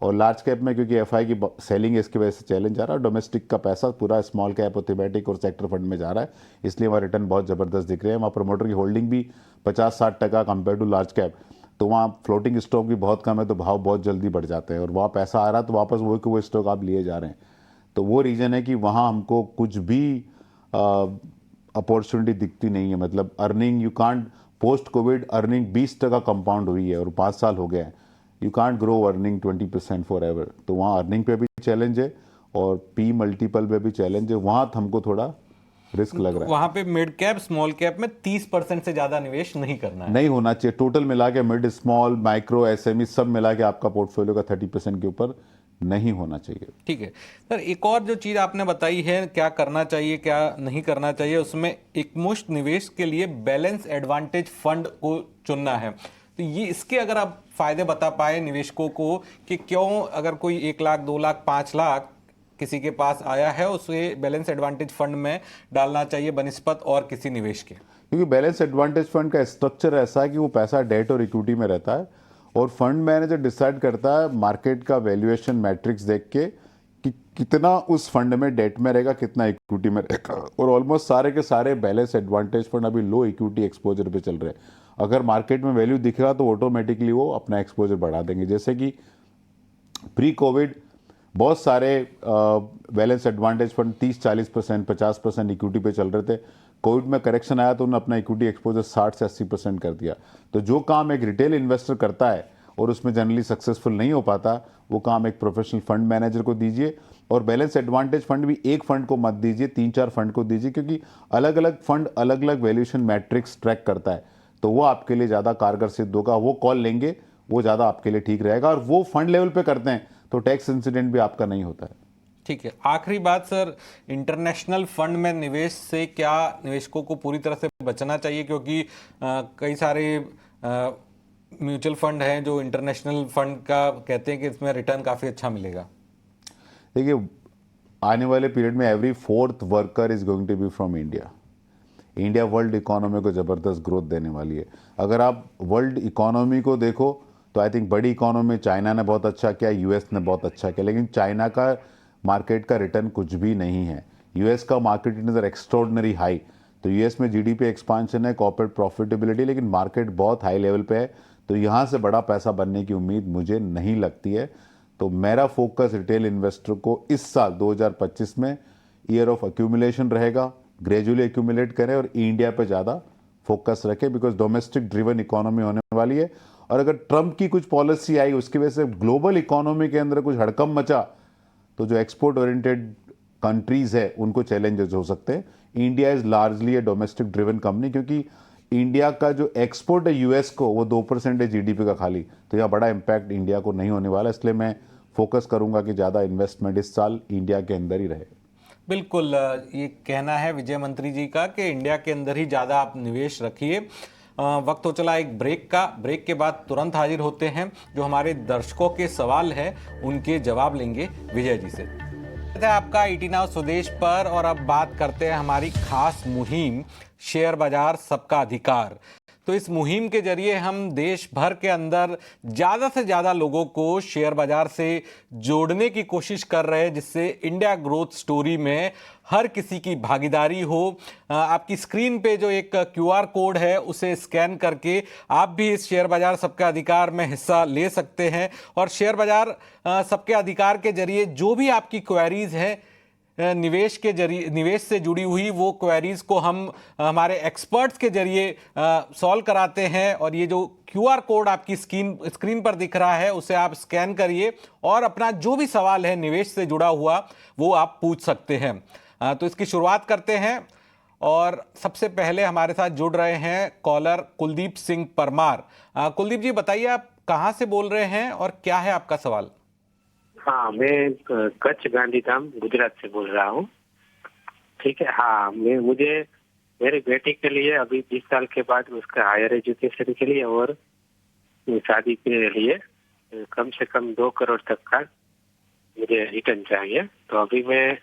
और लार्ज कैप में क्योंकि एफआई की सेलिंग है इसकी वजह से चैलेंज आ रहा है। डोमेस्टिक का पैसा पूरा स्मॉल कैप और थीमेटिक और सेक्टर फंड में जा रहा है, इसलिए वहाँ रिटर्न बहुत ज़बरदस्त दिख रहे हैं। वहाँ प्रमोटर की होल्डिंग भी 50-60% कंपेयर टू लार्ज कैप, तो वहाँ फ्लोटिंग स्टॉक भी बहुत कम है, तो भाव बहुत जल्दी बढ़ जाते हैं, और वहाँ पैसा आ रहा है तो वापस वो स्टॉक आप लिए जा रहे हैं। तो वो रीज़न है कि वहाँ हमको कुछ भी अपॉर्चुनिटी दिखती नहीं है। मतलब earning you can't, post Covid earning 20% compound हुई है और 5 साल हो गए हैं। You can't grow earning 20% for ever. तो वहाँ अर्निंग पे भी चैलेंज है और पी मल्टीपल पे भी चैलेंज है, वहाँ हमको थोड़ा रिस्क लग रहा है। वहां पे मिड कैप स्मॉल कैप में 30% से ज्यादा निवेश नहीं करना है, नहीं होना चाहिए। टोटल मिला के मिड स्मॉल माइक्रो एसएमई सब मिला के आपका पोर्टफोलियो का 30% के ऊपर नहीं होना चाहिए। ठीक है सर। एक और जो चीज आपने बताई है क्या करना चाहिए क्या नहीं करना चाहिए, उसमें एकमुश्त निवेश के लिए बैलेंस एडवांटेज फंड को चुनना है। तो ये इसके अगर आप फायदे बता पाए निवेशकों को कि क्यों अगर कोई 1 लाख 2 लाख 5 लाख किसी के पास आया है उसे बैलेंस एडवांटेज फंड में डालना चाहिए बनिस्पत और किसी निवेश के। क्योंकि बैलेंस एडवांटेज फंड का स्ट्रक्चर ऐसा है कि वो पैसा डेट और इक्विटी में रहता है, और फंड मैनेजर डिसाइड करता है मार्केट का वैल्यूएशन मैट्रिक्स देख के कि कितना उस फंड में डेट में रहेगा, कितना इक्विटी में रहेगा। और ऑलमोस्ट सारे के सारे बैलेंस एडवांटेज फंड अभी लो इक्विटी एक्सपोजर पे चल रहे हैं। अगर मार्केट में वैल्यू दिखेगा तो ऑटोमेटिकली वो अपना एक्सपोजर बढ़ा देंगे। जैसे कि प्री कोविड बहुत सारे बैलेंस एडवांटेज फंड 30-40%, 50% इक्विटी पे चल रहे थे। कोविड में करेक्शन आया तो उन्होंने अपना इक्विटी एक्सपोजर 60 से 80% कर दिया। तो जो काम एक रिटेल इन्वेस्टर करता है और उसमें जनरली सक्सेसफुल नहीं हो पाता, वो काम एक प्रोफेशनल फंड मैनेजर को दीजिए। और बैलेंस एडवांटेज फंड भी एक फंड को मत दीजिए, 3-4 फंड को दीजिए, क्योंकि अलग अलग फंड अलग अलग वैल्यूएशन मैट्रिक्स ट्रैक करता है, तो वो आपके लिए ज़्यादा कारगर सिद्ध होगा। वो कॉल लेंगे, वो ज़्यादा आपके लिए ठीक रहेगा। और वो फंड लेवल पे करते हैं तो टैक्स इंसिडेंट भी आपका नहीं होता है। ठीक है, आखिरी बात सर, इंटरनेशनल फंड में निवेश से क्या निवेशकों को पूरी तरह से बचना चाहिए? क्योंकि कई सारे म्यूचुअल फंड हैं जो इंटरनेशनल फंड का कहते हैं कि इसमें रिटर्न काफ़ी अच्छा मिलेगा। देखिए, आने वाले पीरियड में every 4th worker is going to be from India. India world economy को ज़बरदस्त ग्रोथ देने वाली है। अगर आप वर्ल्ड इकोनॉमी को देखो तो आई थिंक बड़ी इकोनॉमी चाइना ने बहुत अच्छा किया, यूएस ने बहुत अच्छा किया, लेकिन चाइना का मार्केट का रिटर्न कुछ भी नहीं है। यूएस का मार्केट इज एक्स्ट्रॉर्डिनरी हाई। तो यूएस में जीडीपी एक्सपांशन है, कॉर्पोरेट प्रॉफिटेबिलिटी, लेकिन मार्केट बहुत हाई लेवल पे है, तो यहाँ से बड़ा पैसा बनने की उम्मीद मुझे नहीं लगती है। तो मेरा फोकस रिटेल इन्वेस्टर को इस साल 2025 में ईयर ऑफ एक्यूमुलेशन रहेगा, ग्रेजुअली एक्यूमुलेट करें और इंडिया पे ज़्यादा फोकस रखें, बिकॉज डोमेस्टिक ड्रिवन इकोनॉमी होने वाली है। और अगर ट्रंप की कुछ पॉलिसी आई उसकी वजह से ग्लोबल इकोनॉमी के अंदर कुछ हड़कंप मचा, तो जो एक्सपोर्ट ओरिएंटेड कंट्रीज है उनको चैलेंजेस हो सकते हैं। India is largely A domestic driven company, क्योंकि इंडिया का जो एक्सपोर्ट है यूएस को वो 2% है जीडीपी का खाली, तो यह बड़ा इंपैक्ट इंडिया को नहीं होने वाला। इसलिए मैं फोकस करूंगा कि ज़्यादा इन्वेस्टमेंट इस साल इंडिया के अंदर ही रहे। बिल्कुल, ये कहना है विजय मंत्री जी का कि इंडिया के अंदर ही ज़्यादा आप निवेश रखिए। वक्त हो चला एक ब्रेक का। ब्रेक के बाद तुरंत हाजिर होते हैं, जो हमारे दर्शकों के सवाल है उनके जवाब लेंगे विजय जी से। है आपका ईटी नाउ स्वदेश पर, और अब बात करते हैं हमारी खास मुहिम शेयर बाजार सबका अधिकार। तो इस मुहिम के जरिए हम देश भर के अंदर ज़्यादा से ज़्यादा लोगों को शेयर बाजार से जोड़ने की कोशिश कर रहे हैं, जिससे इंडिया ग्रोथ स्टोरी में हर किसी की भागीदारी हो। आपकी स्क्रीन पे जो एक क्यूआर कोड है उसे स्कैन करके आप भी इस शेयर बाजार सबका अधिकार में हिस्सा ले सकते हैं, और शेयर बाजार सबके अधिकार के जरिए जो भी आपकी क्वेरीज हैं निवेश के जरिए, निवेश से जुड़ी हुई वो क्वेरीज को हम हमारे एक्सपर्ट्स के जरिए सॉल्व कराते हैं। और ये जो क्यूआर कोड आपकी स्क्रीन पर दिख रहा है उसे आप स्कैन करिए और अपना जो भी सवाल है निवेश से जुड़ा हुआ वो आप पूछ सकते हैं। तो इसकी शुरुआत करते हैं, और सबसे पहले हमारे साथ जुड़ रहे हैं कॉलर कुलदीप सिंह परमार। कुलदीप जी, बताइए आप कहाँ से बोल रहे हैं और क्या है आपका सवाल? हाँ, मैं कच्छ गांधीधाम गुजरात से बोल रहा हूँ। ठीक है। हाँ, मुझे मेरे बेटे के लिए अभी 20 साल के बाद उसका हायर एजुकेशन के लिए और शादी के लिए कम से कम 2 करोड़ तक का मुझे रिटर्न चाहिए। तो अभी मैं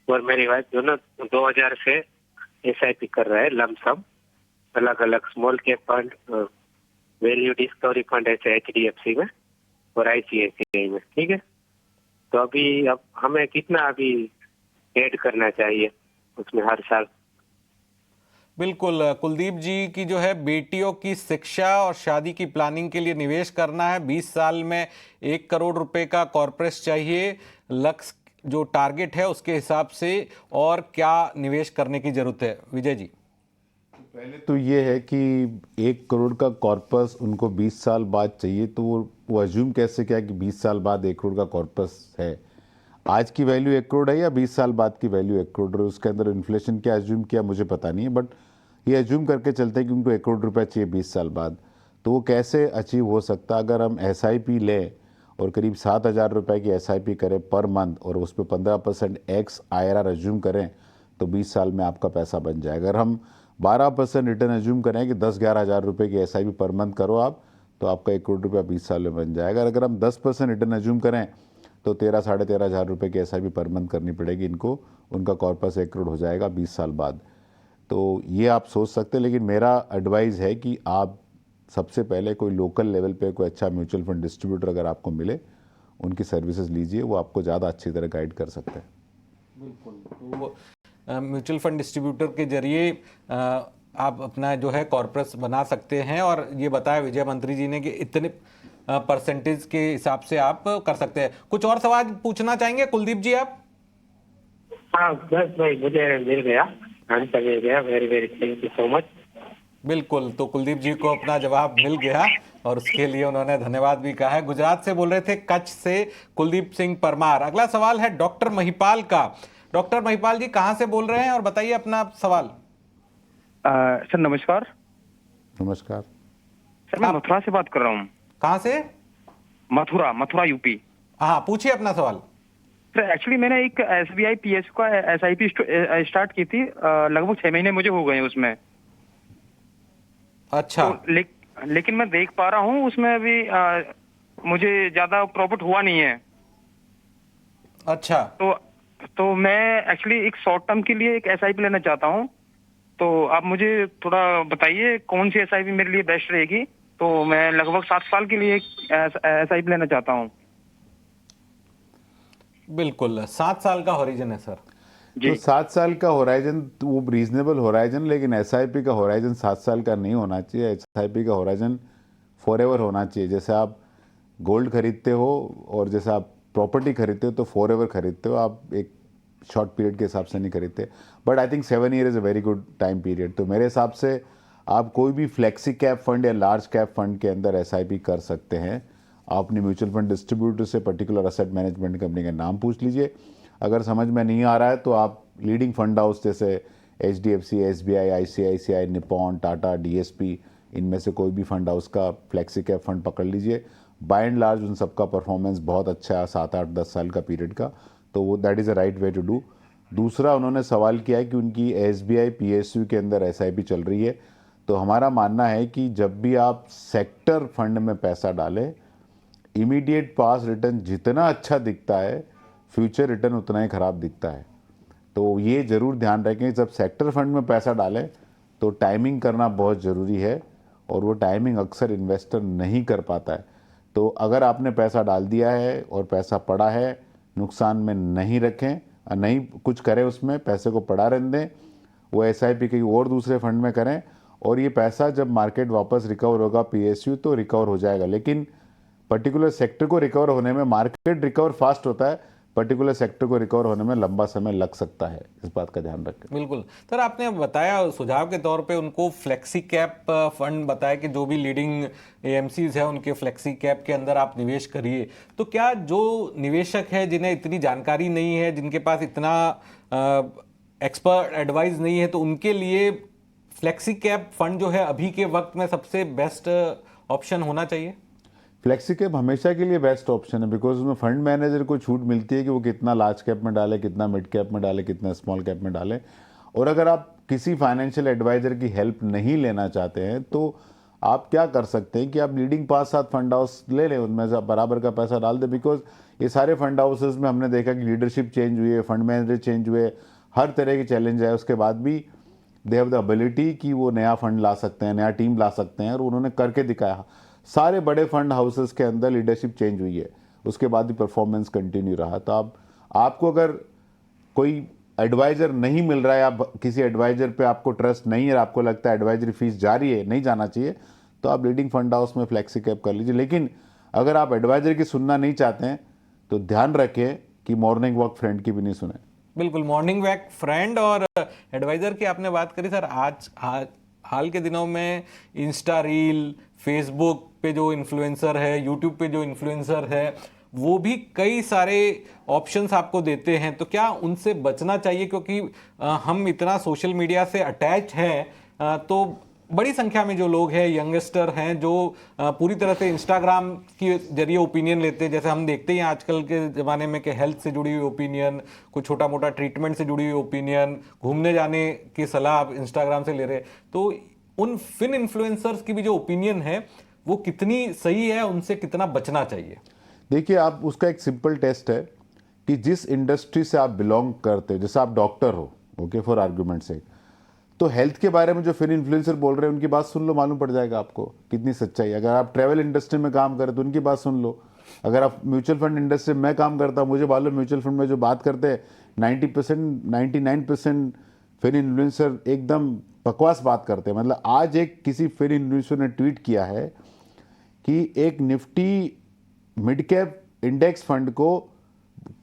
और मेरी वाइफ दोनों 2000 से SIP कर रहे हैं, लमसम अलग अलग small cap fund, value discovery fund ऐसे HDFC में और ICICI में। ठीक है। तो अभी अब हमें कितना अभी ऐड करना चाहिए उसमें हर साल? बिल्कुल, कुलदीप जी की जो है बेटियों की शिक्षा और शादी की प्लानिंग के लिए निवेश करना है। 20 साल में 1 करोड़ रुपए का कॉर्पोरेट चाहिए, लक्ष्य जो टारगेट है उसके हिसाब से, और क्या निवेश करने की जरूरत है विजय जी? पहले तो ये है कि 1 करोड़ का कॉर्पस उनको 20 साल बाद चाहिए, तो वो अज्यूम कैसे किया कि 20 साल बाद 1 करोड़ का कॉर्पस है। आज की वैल्यू 1 करोड़ है या 20 साल बाद की वैल्यू 1 करोड़ है, उसके अंदर इन्फ्लेशन क्या अज्यूम किया मुझे पता नहीं है, बट ये अज्यूम करके चलते हैं कि उनको 1 करोड़ रुपया चाहिए 20 साल बाद। तो वो कैसे अचीव हो सकता? अगर हम SIP लें और करीब 7,000 रुपये की SIP करें पर मंथ और उस पर 15% एक्स IRR अज्यूम करें तो 20 साल में आपका पैसा बन जाएगा। अगर हम 12% रिटर्न एज्यूम करें कि 10-11 हज़ार रुपये की SIP पर मंथ करो आप, तो आपका 1 करोड़ रुपया 20 साल में बन जाएगा। अगर हम 10% रिटर्न एज्यूम करें तो 13-13.5 हज़ार रुपये की SIP पर मंथ करनी पड़ेगी इनको, उनका कॉर्पस 1 करोड़ हो जाएगा 20 साल बाद। तो ये आप सोच सकते हैं, लेकिन मेरा एडवाइस है कि आप सबसे पहले कोई लोकल लेवल पे कोई अच्छा म्यूचुअल फंड डिस्ट्रीब्यूटर अगर आपको मिले, उनकी सर्विसेज लीजिए, वो आपको ज़्यादा अच्छी तरह गाइड कर सकते हैं। बिल्कुल, तो म्यूचुअल फंड डिस्ट्रीब्यूटर के जरिए आप अपना जो है कॉर्पस बना सकते हैं, और ये बताया विजय मंत्री जी ने कि इतने परसेंटेज के हिसाब से आप कर सकते हैं। कुछ और सवाल पूछना चाहेंगे कुलदीप जी आप? हाँ बस भाई, मुझे मिल गया, आंसर मिल गया। Very very thank you so much. बिल्कुल, तो कुलदीप जी को अपना जवाब मिल गया और उसके लिए उन्होंने धन्यवाद भी कहा है। गुजरात से बोल रहे थे, कच्छ से कुलदीप सिंह परमार। अगला सवाल है डॉक्टर महिपाल का। डॉक्टर महिपाल जी कहाँ से बोल रहे हैं और बताइए अपना सवाल। सर नमस्कार। नमस्कार सर, मैं मथुरा से बात कर रहा हूँ। कहाँ से? मथुरा यूपी। हाँ, पूछिए अपना सवाल। सर एक्चुअली मैंने एक SBI PSU का SIP स्टार्ट की थी, लगभग 6 महीने मुझे हो गए हैं उसमें। अच्छा। तो लेकिन मैं देख पा रहा हूँ उसमें अभी मुझे ज्यादा प्रॉफिट हुआ नहीं है। अच्छा, तो मैं एक्चुअली एक शॉर्ट टर्म के लिए एक SIP लेना चाहता हूँ, तो आप मुझे थोड़ा बताइए कौन सी SIP मेरे लिए बेस्ट रहेगी। तो मैं लगभग 7 साल के लिए एक SIP लेना चाहता हूँ। बिल्कुल 7 साल का हॉरिजन है सर जी। तो 7 साल का होराइजन तो वो रीजनेबल होराइजन, लेकिन SIP का होराइजन 7 साल का नहीं होना चाहिए। SIP का होराइजन फॉरएवर होना चाहिए। जैसे आप गोल्ड खरीदते हो और जैसे आप प्रॉपर्टी खरीदते हो तो फॉरएवर खरीदते हो, आप एक शॉर्ट पीरियड के हिसाब से नहीं खरीदते। But I think 7 year is a very good time period. तो मेरे हिसाब से आप कोई भी फ्लेक्सी कैप फंड या लार्ज कैप फंड के अंदर SIP कर सकते हैं। आप अपने म्यूचुअल फंड डिस्ट्रीब्यूटर से पर्टिकुलर असेट मैनेजमेंट कंपनी का नाम पूछ लीजिए। अगर समझ में नहीं आ रहा है तो आप लीडिंग फंड हाउस जैसे HDFC, SBI, ICICI, Nippon, Tata, DSP, इनमें से कोई भी फंड हाउस का फ्लेक्सी कैप फंड पकड़ लीजिए। बाय एंड लार्ज उन सबका परफॉर्मेंस बहुत अच्छा है 7, 8, 10 साल का पीरियड का, तो वो that is a right way to do. दूसरा, उन्होंने सवाल किया है कि उनकी SBI PSU के अंदर SIP चल रही है, तो हमारा मानना है कि जब भी आप सेक्टर फंड में पैसा डालें, इमीडिएट पास रिटर्न जितना अच्छा दिखता है, फ्यूचर रिटर्न उतना ही खराब दिखता है। तो ये ज़रूर ध्यान रखें, जब सेक्टर फंड में पैसा डालें तो टाइमिंग करना बहुत ज़रूरी है, और वो टाइमिंग अक्सर इन्वेस्टर नहीं कर पाता है। तो अगर आपने पैसा डाल दिया है और पैसा पड़ा है, नुकसान में नहीं रखें, नहीं कुछ करें, उसमें पैसे को पड़ा रहने दें, वो SIP कहीं और दूसरे फंड में करें, और ये पैसा जब मार्केट वापस रिकवर होगा PSU तो रिकवर हो जाएगा। लेकिन पर्टिकुलर सेक्टर को रिकवर होने में, मार्केट रिकवर फास्ट होता है, पर्टिकुलर सेक्टर को रिकवर होने में लंबा समय लग सकता है, इस बात का ध्यान रखें। बिल्कुल सर, आपने बताया सुझाव के तौर पे उनको फ्लेक्सी कैप फंड बताया कि जो भी लीडिंग AMCs है उनके फ्लेक्सी कैप के अंदर आप निवेश करिए। तो क्या जो निवेशक है जिन्हें इतनी जानकारी नहीं है, जिनके पास इतना एक्सपर्ट एडवाइस नहीं है, तो उनके लिए फ्लेक्सी कैप फंड जो है अभी के वक्त में सबसे बेस्ट ऑप्शन होना चाहिए? फ्लेक्सी कैप हमेशा के लिए बेस्ट ऑप्शन है, बिकॉज उसमें फंड मैनेजर को छूट मिलती है कि वो कितना लार्ज कैप में डाले, कितना मिड कैप में डाले, कितना स्मॉल कैप में डाले। और अगर आप किसी फाइनेंशियल एडवाइजर की हेल्प नहीं लेना चाहते हैं तो आप क्या कर सकते हैं कि आप लीडिंग 5-7 फंड हाउस ले लें, उनमें से बराबर का पैसा डाल दें। बिकॉज ये सारे फंड हाउसेज में हमने देखा कि लीडरशिप चेंज हुई है, फंड मैनेजर चेंज हुए, हर तरह के चैलेंज है, उसके बाद भी दे हैव द एबिलिटी कि वो नया फंड ला सकते हैं, नया टीम ला सकते हैं, और उन्होंने करके दिखाया। सारे बड़े फंड हाउसेस के अंदर लीडरशिप चेंज हुई है, उसके बाद भी परफॉर्मेंस कंटिन्यू रहा। तो आपको अगर कोई एडवाइजर नहीं मिल रहा है, आप किसी एडवाइजर पे आपको ट्रस्ट नहीं है, आपको लगता है एडवाइजरी फीस जा रही है, नहीं जाना चाहिए, तो आप लीडिंग फंड हाउस में फ्लेक्सी कैप कर लीजिए। लेकिन अगर आप एडवाइजर की सुनना नहीं चाहते हैं तो ध्यान रखें कि मॉर्निंग वॉक फ्रेंड की भी नहीं सुने। बिल्कुल, मॉर्निंग वॉक फ्रेंड और एडवाइजर की आपने बात करी सर। आज हाल के दिनों में इंस्टा रील, फेसबुक पे जो इन्फ्लुएंसर है, यूट्यूब पे जो इन्फ्लुएंसर है, वो भी कई सारे ऑप्शंस आपको देते हैं। तो क्या उनसे बचना चाहिए? क्योंकि हम इतना सोशल मीडिया से अटैच हैं, तो बड़ी संख्या में जो लोग हैं, यंगस्टर हैं, जो पूरी तरह से इंस्टाग्राम के जरिए ओपिनियन लेते हैं। जैसे हम देखते हैं आजकल के ज़माने में कि हेल्थ से जुड़ी हुई ओपिनियन, कुछ छोटा मोटा ट्रीटमेंट से जुड़ी हुई ओपिनियन, घूमने जाने की सलाह आप इंस्टाग्राम से ले रहे हैं। तो उन फिन इन्फ्लुएंसर्स की भी जो ओपिनियन है वो कितनी सही है, उनसे कितना बचना चाहिए? देखिए, आप उसका एक सिंपल टेस्ट है कि जिस इंडस्ट्री से आप बिलोंग करते हो, जैसे आप डॉक्टर हो, ओके, फॉर आर्ग्यूमेंट से, तो हेल्थ के बारे में जो फिर इन्फ्लुएंसर बोल रहे हैं उनकी बात सुन लो, मालूम पड़ जाएगा आपको कितनी सच्चाई है। अगर आप ट्रैवल इंडस्ट्री में काम करें तो उनकी बात सुन लो। अगर आप म्यूचुअल फंड इंडस्ट्री में, मैं काम करता हूँ, मुझे मालूम म्यूचुअल फंड में जो बात करते हैं 90%, 99% फिर इन्फ्लुएंसर एकदम बकवास बात करते हैं। मतलब आज एक किसी फिर इन्फ्लुएंसर ने ट्वीट किया है कि एक Nifty mid cap index fund को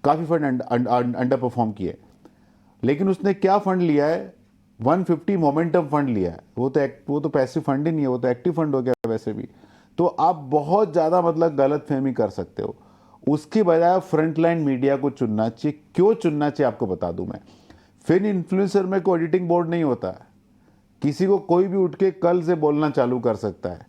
काफ़ी फंड अंडर परफॉर्म किए, लेकिन उसने क्या फंड लिया है? 150 मोमेंटम फंड लिया है। वो तो पैसिव फंड ही नहीं है, वो तो एक्टिव फंड हो गया वैसे भी। तो आप बहुत ज़्यादा मतलब गलत फहमी कर सकते हो। उसके बजाय फ्रंटलाइन मीडिया को चुनना चाहिए। क्यों चुनना चाहिए आपको बता दूं मैं। फिर इन्फ्लुएंसर में कोई एडिटिंग बोर्ड नहीं होता है, किसी को कोई भी उठ के कल से बोलना चालू कर सकता है।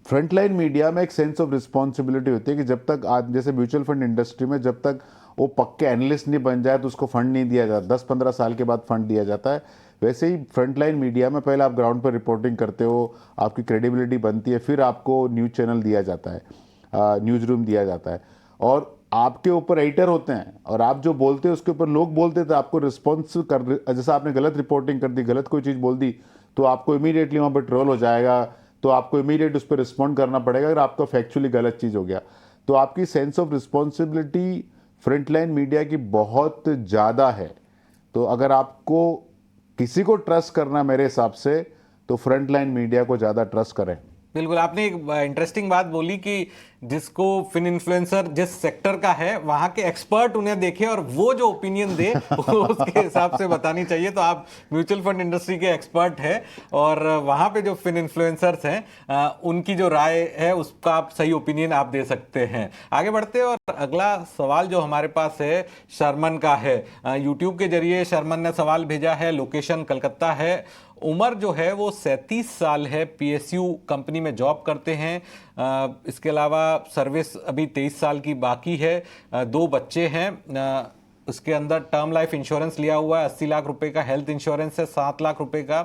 फ्रंटलाइन मीडिया में एक सेंस ऑफ रिस्पॉन्सिबिलिटी होती है कि जब तक आज जैसे म्यूचुअल फंड इंडस्ट्री में जब तक वो पक्के एनालिस्ट नहीं बन जाए तो उसको फंड नहीं दिया जाता, 10-15 साल के बाद फंड दिया जाता है। वैसे ही फ्रंटलाइन मीडिया में पहले आप ग्राउंड पर रिपोर्टिंग करते हो, आपकी क्रेडिबिलिटी बनती है, फिर आपको न्यूज़ चैनल दिया जाता है, न्यूज़ रूम दिया जाता है, और आपके ऊपर एडिटर होते हैं, और आप जो बोलते हैं उसके ऊपर लोग बोलते थे, आपको रिस्पॉन्स कर, जैसा आपने गलत रिपोर्टिंग कर दी, गलत कोई चीज़ बोल दी, तो आपको इमीडिएटली वहाँ पर ट्रोल हो जाएगा, तो आपको इमीडिएट उस पर रिस्पॉन्ड करना पड़ेगा अगर आपका फैक्चुअली गलत चीज़ हो गया। तो आपकी sense of responsibility frontline media की बहुत ज़्यादा है। तो अगर आपको किसी को ट्रस्ट करना मेरे हिसाब से, तो फ्रंटलाइन मीडिया को ज़्यादा ट्रस्ट करें। बिल्कुल, आपने एक इंटरेस्टिंग बात बोली कि जिसको फिन इन्फ्लुएंसर जिस सेक्टर का है वहाँ के एक्सपर्ट उन्हें देखे और वो जो ओपिनियन दे उसके हिसाब से बतानी चाहिए। तो आप म्यूचुअल फंड इंडस्ट्री के एक्सपर्ट हैं और वहाँ पे जो फिन इन्फ्लुएंसर्स हैं उनकी जो राय है उसका आप सही ओपिनियन आप दे सकते हैं। आगे बढ़ते हैं और अगला सवाल जो हमारे पास है शर्मन का है। यूट्यूब के जरिए शर्मन ने सवाल भेजा है, लोकेशन कलकत्ता है, उम्र जो है वो 37 साल है, PSU कंपनी में जॉब करते हैं, इसके अलावा सर्विस अभी 23 साल की बाकी है, 2 बच्चे हैं, उसके अंदर टर्म लाइफ इंश्योरेंस लिया हुआ है, 80 लाख रुपए का हेल्थ इंश्योरेंस है, 7 लाख रुपए का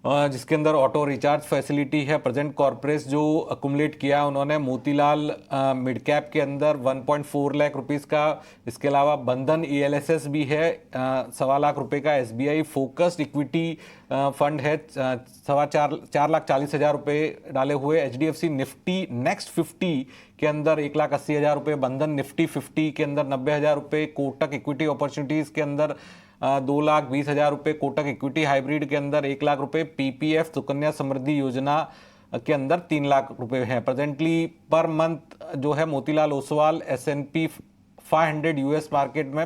जिसके अंदर ऑटो रिचार्ज फैसिलिटी है। प्रेजेंट कॉर्पोरेट्स जो अकुमुलेट किया उन्होंने मोतीलाल मिड कैप के अंदर 1.4 लाख रुपीस का, इसके अलावा बंधन ELSS भी है 1.25 लाख रुपए का, SBI फोकस्ड इक्विटी फंड है 4,40,000 रुपए डाले हुए, HDFC निफ्टी नेक्स्ट 50 के अंदर 1,80,000 रुपए, बंधन निफ्टी 50 के अंदर 90,000 रुपए, कोटक इक्विटी अपॉर्चुनिटीज के अंदर 2,20,000 रुपए, कोटक इक्विटी हाइब्रिड के अंदर 1 लाख रुपए, PPF सुकन्या समृद्धि योजना के अंदर 3 लाख रुपए हैं। प्रेजेंटली पर मंथ जो है Motilal Oswal S&P 500 US market में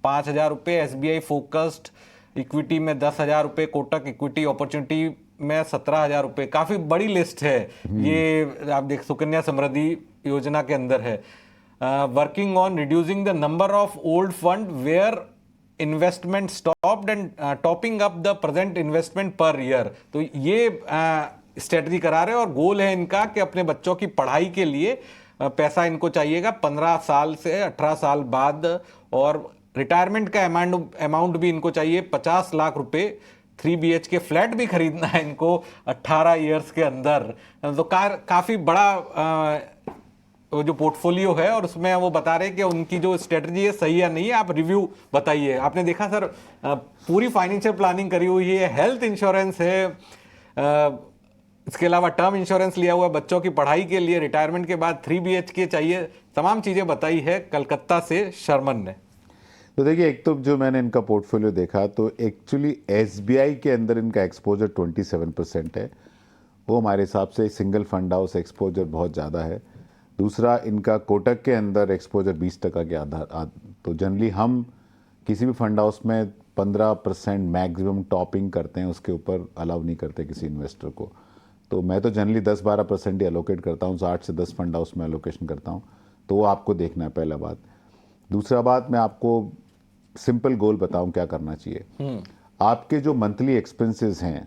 5,000 रुपए, SBI फोकस्ड इक्विटी में 10,000 रुपए, कोटक इक्विटी अपॉर्चुनिटी में 17,000 रुपए। काफी बड़ी लिस्ट है ये, आप देख सुकन्या समृद्धि योजना के अंदर है। Working on reducing the number of old fund where investment stopped and topping up the present investment per year. तो ये स्ट्रेटजी करा रहे हैं और गोल है इनका कि अपने बच्चों की पढ़ाई के लिए पैसा इनको चाहिएगा 15 साल से 18 साल बाद, और रिटायरमेंट का अमाउंट भी इनको चाहिए 50 लाख रुपए। 3 BHK फ्लैट भी खरीदना है इनको 18 ईयर्स के अंदर। तो काफी बड़ा वो जो पोर्टफोलियो है, और उसमें वो बता रहे हैं कि उनकी जो स्ट्रेटजी है सही है नहीं है। आप रिव्यू बताइए। आपने देखा सर पूरी फाइनेंशियल प्लानिंग करी हुई है, हेल्थ इंश्योरेंस है, इसके अलावा टर्म इंश्योरेंस लिया हुआ है बच्चों की पढ़ाई के लिए, रिटायरमेंट के बाद 3 BHK चाहिए, तमाम चीजें बताई है कलकत्ता से शर्मन ने। तो देखिए, एक तो जो मैंने इनका पोर्टफोलियो देखा तो एक्चुअली SBI के अंदर इनका एक्सपोजर 27% है। वो हमारे हिसाब से सिंगल फंड हाउस एक्सपोजर बहुत ज़्यादा है। दूसरा, इनका कोटक के अंदर एक्सपोजर 20% के आधार, तो जनरली हम किसी भी फंड हाउस में 15% मैक्सिमम टॉपिंग करते हैं, उसके ऊपर अलाउ नहीं करते किसी इन्वेस्टर को। तो मैं तो जनरली 10-12% ही एलोकेट करता हूँ, 8 से 10 फंड हाउस में एलोकेशन करता हूँ। तो वो आपको देखना है, पहला बात। दूसरा बात, मैं आपको सिंपल गोल बताऊं क्या करना चाहिए। आपके जो मंथली एक्सपेंसेस हैं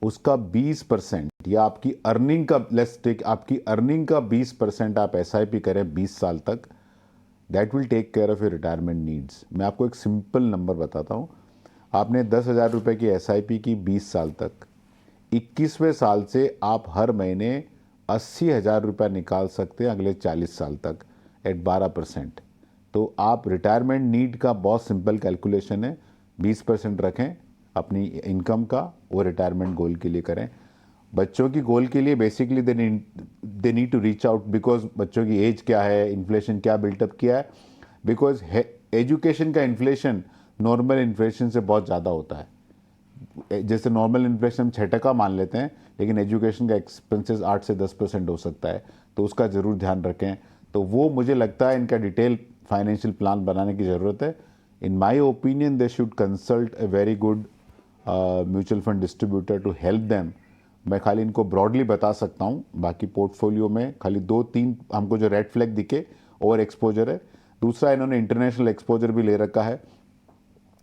उसका 20% या आपकी अर्निंग का, लेट्स टेक आपकी अर्निंग का 20% आप SIP करें 20 साल तक, that will take care of your retirement needs. मैं आपको एक सिंपल नंबर बताता हूं। आपने 10,000 रुपये की SIP की 20 साल तक, 21वें साल से आप हर महीने 80,000 रुपये निकाल सकते हैं अगले 40 साल तक एट 12%। तो आप रिटायरमेंट नीड का बहुत सिंपल कैलकुलेशन है, 20% रखें अपनी इनकम का, वो रिटायरमेंट गोल के लिए करें। बच्चों की गोल के लिए basically they need to reach out, because बच्चों की एज क्या है, इन्फ्लेशन क्या बिल्टअप किया है, बिकॉज एजुकेशन का इन्फ्लेशन नॉर्मल इन्फ्लेशन से बहुत ज़्यादा होता है। जैसे नॉर्मल इन्फ्लेशन 6% मान लेते हैं, लेकिन एजुकेशन का एक्सपेंसेस 8 से 10% हो सकता है, तो उसका ज़रूर ध्यान रखें। तो वो मुझे लगता है इनका डिटेल फाइनेंशियल प्लान बनाने की ज़रूरत है। In my opinion they should consult a very good mutual fund distributor to help them. मैं खाली इनको ब्रॉडली बता सकता हूँ, बाकी पोर्टफोलियो में खाली 2-3 हमको जो रेड फ्लैग दिखे ओवर एक्सपोजर है। दूसरा, इन्होंने इंटरनेशनल एक्सपोजर भी ले रखा है।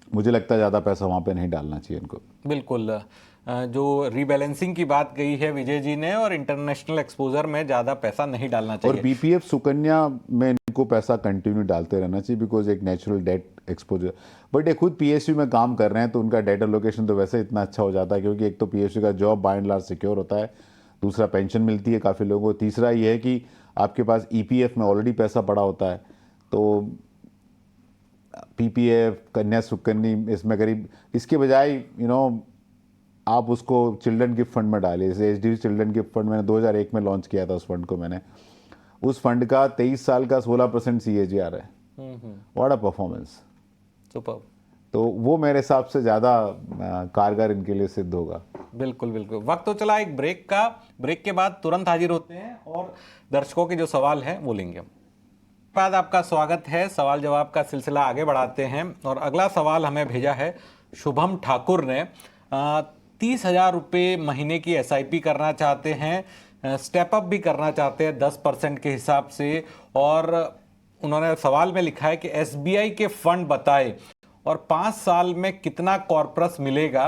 मुझे लगता है ज़्यादा पैसा वहाँ पे नहीं डालना चाहिए इनको। बिल्कुल, जो रीबैलेंसिंग की बात कही है विजय जी ने, और इंटरनेशनल एक्सपोजर में ज़्यादा पैसा नहीं डालना चाहिए। और PPF सुकन्या में इनको पैसा कंटिन्यू डालते रहना चाहिए, बिकॉज एक नेचुरल डेट एक्सपोजर। बट ये खुद PSU में काम कर रहे हैं, तो उनका डेट एलोकेशन तो वैसे इतना अच्छा हो जाता है, क्योंकि एक तो PSU का job by and large secure होता है, दूसरा पेंशन मिलती है काफ़ी लोगों को, तीसरा ये है कि आपके पास EPF में ऑलरेडी पैसा पड़ा होता है। तो PPF, कन्या सुकन्या, इसमें करीब, इसके बजाय आप उसको चिल्ड्रन गिफ्ट फंड में डालिए। जैसे HDFC चिल्ड्रन गिफ्ट फंड मैंने 2001 में लॉन्च किया था, उस फंड को मैंने, उस फंड का 23 साल का 16% CAGR है। What a performance, super. तो वो मेरे हिसाब से ज़्यादा कारगर इनके लिए सिद्ध होगा। बिल्कुल बिल्कुल। वक्त तो चला एक ब्रेक का, ब्रेक के बाद तुरंत हाजिर होते हैं और दर्शकों के जो सवाल हैं वो लेंगे। बाद आपका स्वागत है, सवाल जवाब का सिलसिला आगे बढ़ाते हैं। और अगला सवाल हमें भेजा है शुभम ठाकुर ने। 30,000 रुपये महीने की SIP करना चाहते हैं, स्टेप अप भी करना चाहते हैं 10% के हिसाब से, और उन्होंने सवाल में लिखा है कि SBI के फंड बताए और 5 साल में कितना कॉर्पस मिलेगा।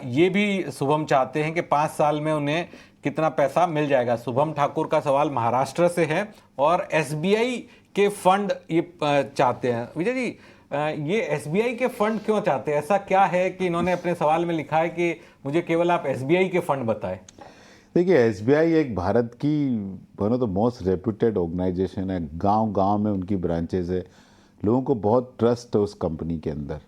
ये भी शुभम चाहते हैं कि 5 साल में उन्हें कितना पैसा मिल जाएगा। शुभम ठाकुर का सवाल महाराष्ट्र से है और SBI के फंड ये चाहते हैं। विजय जी, ये एसबीआई के फंड क्यों चाहते हैं? ऐसा क्या है कि इन्होंने अपने सवाल में लिखा है कि मुझे केवल आप एसबीआई के फंड बताएं? देखिए, एसबीआई एक भारत की one of the most reputed organisation है। गांव-गांव में उनकी ब्रांचेज है। लोगों को बहुत ट्रस्ट है उस कंपनी के अंदर।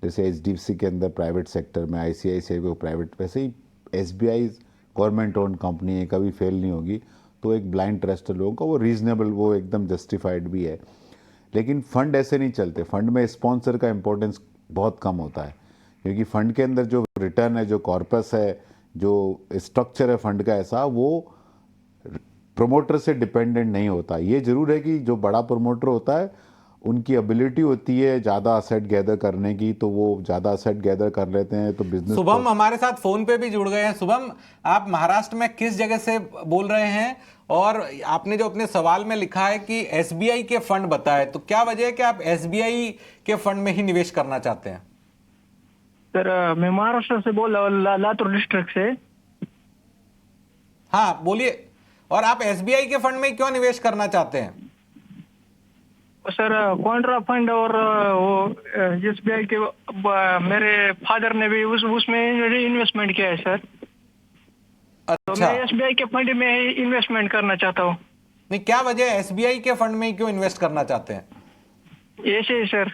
जैसे एचडीएफसी के अंदर प्राइवेट सेक्टर में, आईसीआईसीआई को प्राइवेट, वैसे ही एसबीआई गवर्नमेंट ओन कंपनी है, कभी फेल नहीं होगी। तो एक ब्लाइंड ट्रस्ट है लोगों का, वो रीजनेबल, वो एकदम जस्टिफाइड भी है। लेकिन फंड ऐसे नहीं चलते। फंड में स्पॉन्सर का इंपॉर्टेंस बहुत कम होता है, क्योंकि फंड के अंदर जो रिटर्न है, जो कॉर्पस है, जो स्ट्रक्चर है फंड का, ऐसा वो प्रोमोटर से डिपेंडेंट नहीं होता। ये जरूर है कि जो बड़ा प्रोमोटर होता है, उनकी एबिलिटी होती है ज़्यादा असेट गैदर करने की, तो वो ज़्यादा असेट गैदर कर लेते हैं, तो बिजनेस। शुभम हमारे साथ फोन पे भी जुड़ गए हैं। शुभम, आप महाराष्ट्र में किस जगह से बोल रहे हैं? और आपने जो अपने सवाल में लिखा है कि एसबीआई के फंड बताए, तो क्या वजह है कि आप एसबीआई के फंड में ही निवेश करना चाहते हैं? सर, मैं महाराष्ट्र से बोल रहा हूँ, लातूर डिस्ट्रिक्ट से। हाँ बोलिए। और आप एसबीआई के फंड में क्यों निवेश करना चाहते हैं? सर, कॉन्ट्रा फंड और वो एसबीआई के मेरे फादर ने भी उसमें इन्वेस्टमेंट किया है सर। तो अच्छा, मैं एसबीआई के फंड में इन्वेस्टमेंट करना चाहता हूँ। नहीं, क्या वजह है एसबीआई के फंड में क्यों इन्वेस्ट करना चाहते हैं? ऐसे ही सर।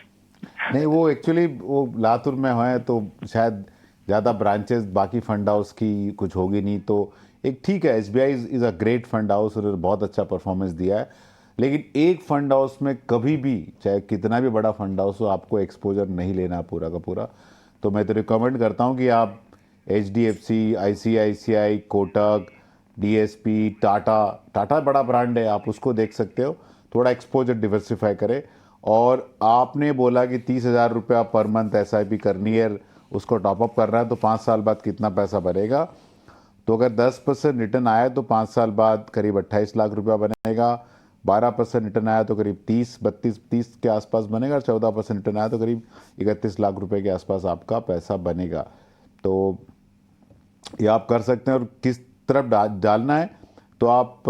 नहीं, वो एक्चुअली वो लातूर में है, तो शायद ज़्यादा ब्रांचेस बाकी फंड हाउस की कुछ होगी नहीं। तो एक ठीक है, SBI is a great fund house और बहुत अच्छा परफॉर्मेंस दिया है। लेकिन एक फंड हाउस में कभी भी, चाहे कितना भी बड़ा फंड हाउस हो, आपको एक्सपोजर नहीं लेना पूरा का पूरा। तो मैं तो रिकमेंड करता हूँ कि आप HDFC, ICICI, Kotak, DSP, Tata बड़ा ब्रांड है, आप उसको देख सकते हो। थोड़ा एक्सपोजर डिवर्सिफाई करें। और आपने बोला कि 30,000 रुपया पर मंथ एसआईपी करनी है, उसको टॉपअप करना है, तो 5 साल बाद कितना पैसा बनेगा? तो अगर 10% रिटर्न आया तो 5 साल बाद करीब 28 लाख रुपया बनेगा। 12% रिटर्न आया तो करीब 30 के आसपास बनेगा। और 14% रिटर्न आया तो करीब 31 लाख रुपए के आसपास आपका पैसा बनेगा। तो ये आप कर सकते हैं। और किस तरफ डालना है, तो आप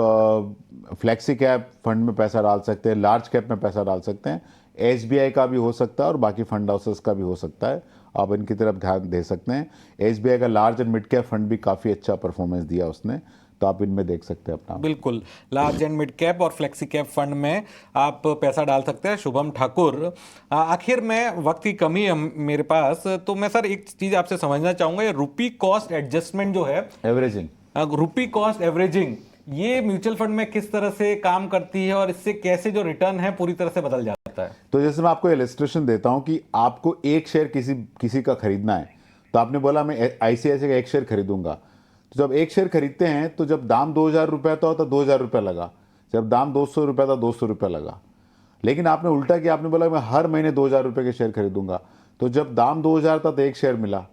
फ्लेक्सी कैप फंड में पैसा डाल सकते हैं, लार्ज कैप में पैसा डाल सकते हैं। एसबीआई का भी हो सकता है और बाकी फंड हाउसेस का भी हो सकता है। आप इनकी तरफ ध्यान दे सकते हैं। एसबीआई का large and mid cap fund भी काफ़ी अच्छा परफॉर्मेंस दिया उसने, तो आप इनमें देख सकते हैं अपना। बिल्कुल, लार्ज एंड मिड कैप और फ्लेक्सी कैप फंड में आप पैसा डाल सकते हैं। शुभम ठाकुर, आखिर में वक्त की कमी है मेरे पास, तो मैं सर एक चीज़ आपसे समझना चाहूँगा, ये रुपी कॉस्ट एडजस्टमेंट जो है, एवरेजिंग, रुपी कॉस्ट एवरेजिंग, ये म्यूचुअल फंड में किस तरह से काम करती है और इससे कैसे जो रिटर्न है पूरी तरह से बदल जाता है? तो जैसे मैं आपको इलस्ट्रेशन देता हूं कि आपको एक शेयर किसी का खरीदना है, तो आपने बोला मैं आईसीआईसीआई का एक शेयर खरीदूंगा। तो जब एक शेयर खरीदते हैं, तो जब दाम 2,000 रुपया था तो 2,000 रुपया लगा, जब दाम 200 रुपया था 200 रुपया लगा। लेकिन आपने उल्टा किया, आपने बोला मैं हर महीने 2,000 रुपये के शेयर खरीदूंगा। तो जब दाम 2,000 था तो एक शेयर मिला,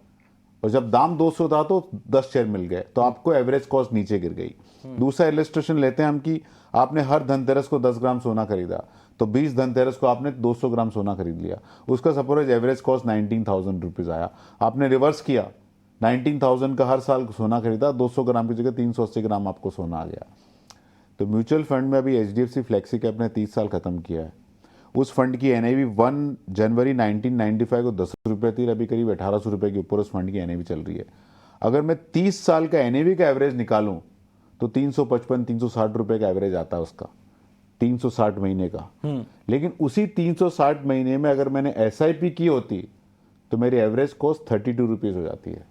और जब दाम 200 था तो 10 शेयर मिल गए, तो आपको एवरेज कॉस्ट नीचे गिर गई। दूसरा इलस्ट्रेशन लेते हैं हम कि आपने हर धनतेरस को 10 ग्राम सोना खरीदा, तो 20 धनतेरस को आपने 200 ग्राम सोना खरीद लिया। उसका सपोज एवरेज कॉस्ट 19,000 रुपीज़ आया। आपने रिवर्स किया, 19,000 का हर साल सोना खरीदा, 200 ग्राम की जगह 380 ग्राम आपको सोना आ गया। तो म्यूचुअल फंड में अभी एचडीएफसी फ्लेक्सी कैप ने 30 साल खत्म किया है। उस फंड की एनएवी 1 जनवरी 1995 को 10 रुपये थी, अभी करीब 1,800 रुपये के ऊपर उस फंड की एनएवी चल रही है। अगर मैं 30 साल का एनएवी का एवरेज निकालूं तो 355-360 रुपये का एवरेज आता है उसका, 360 महीने का। लेकिन उसी 360 महीने में अगर मैंने एसआईपी की होती तो मेरी एवरेज कॉस्ट 32 रुपीज़ हो जाती है।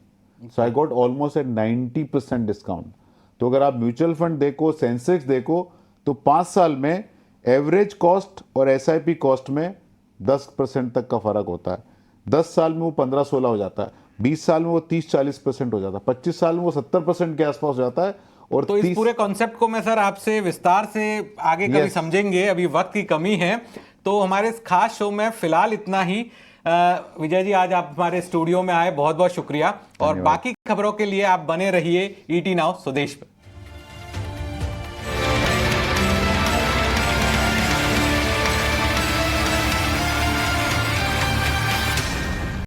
So I got almost at 90% discount. तो अगर आप म्यूचुअल फंड देखो, सेंसेक्स देखो, तो 5 साल में एवरेज कॉस्ट और एसआईपी कॉस्ट में 10% तक का फर्क होता है। 10 साल में वो 15-16 हो जाता है, 20 साल में वो 30-40% हो जाता है, 25 साल में वो 70% के आसपास हो जाता है। और तो इस पूरे कॉन्सेप्ट को मैं सर आपसे विस्तार से आगे कभी समझेंगे, अभी वक्त की कमी है। तो हमारे इस खास शो में फिलहाल इतना ही। विजय जी, आज आप हमारे स्टूडियो में आए, बहुत बहुत शुक्रिया। और बाकी खबरों के लिए आप बने रहिए ईटी नाउ स्वदेश पे।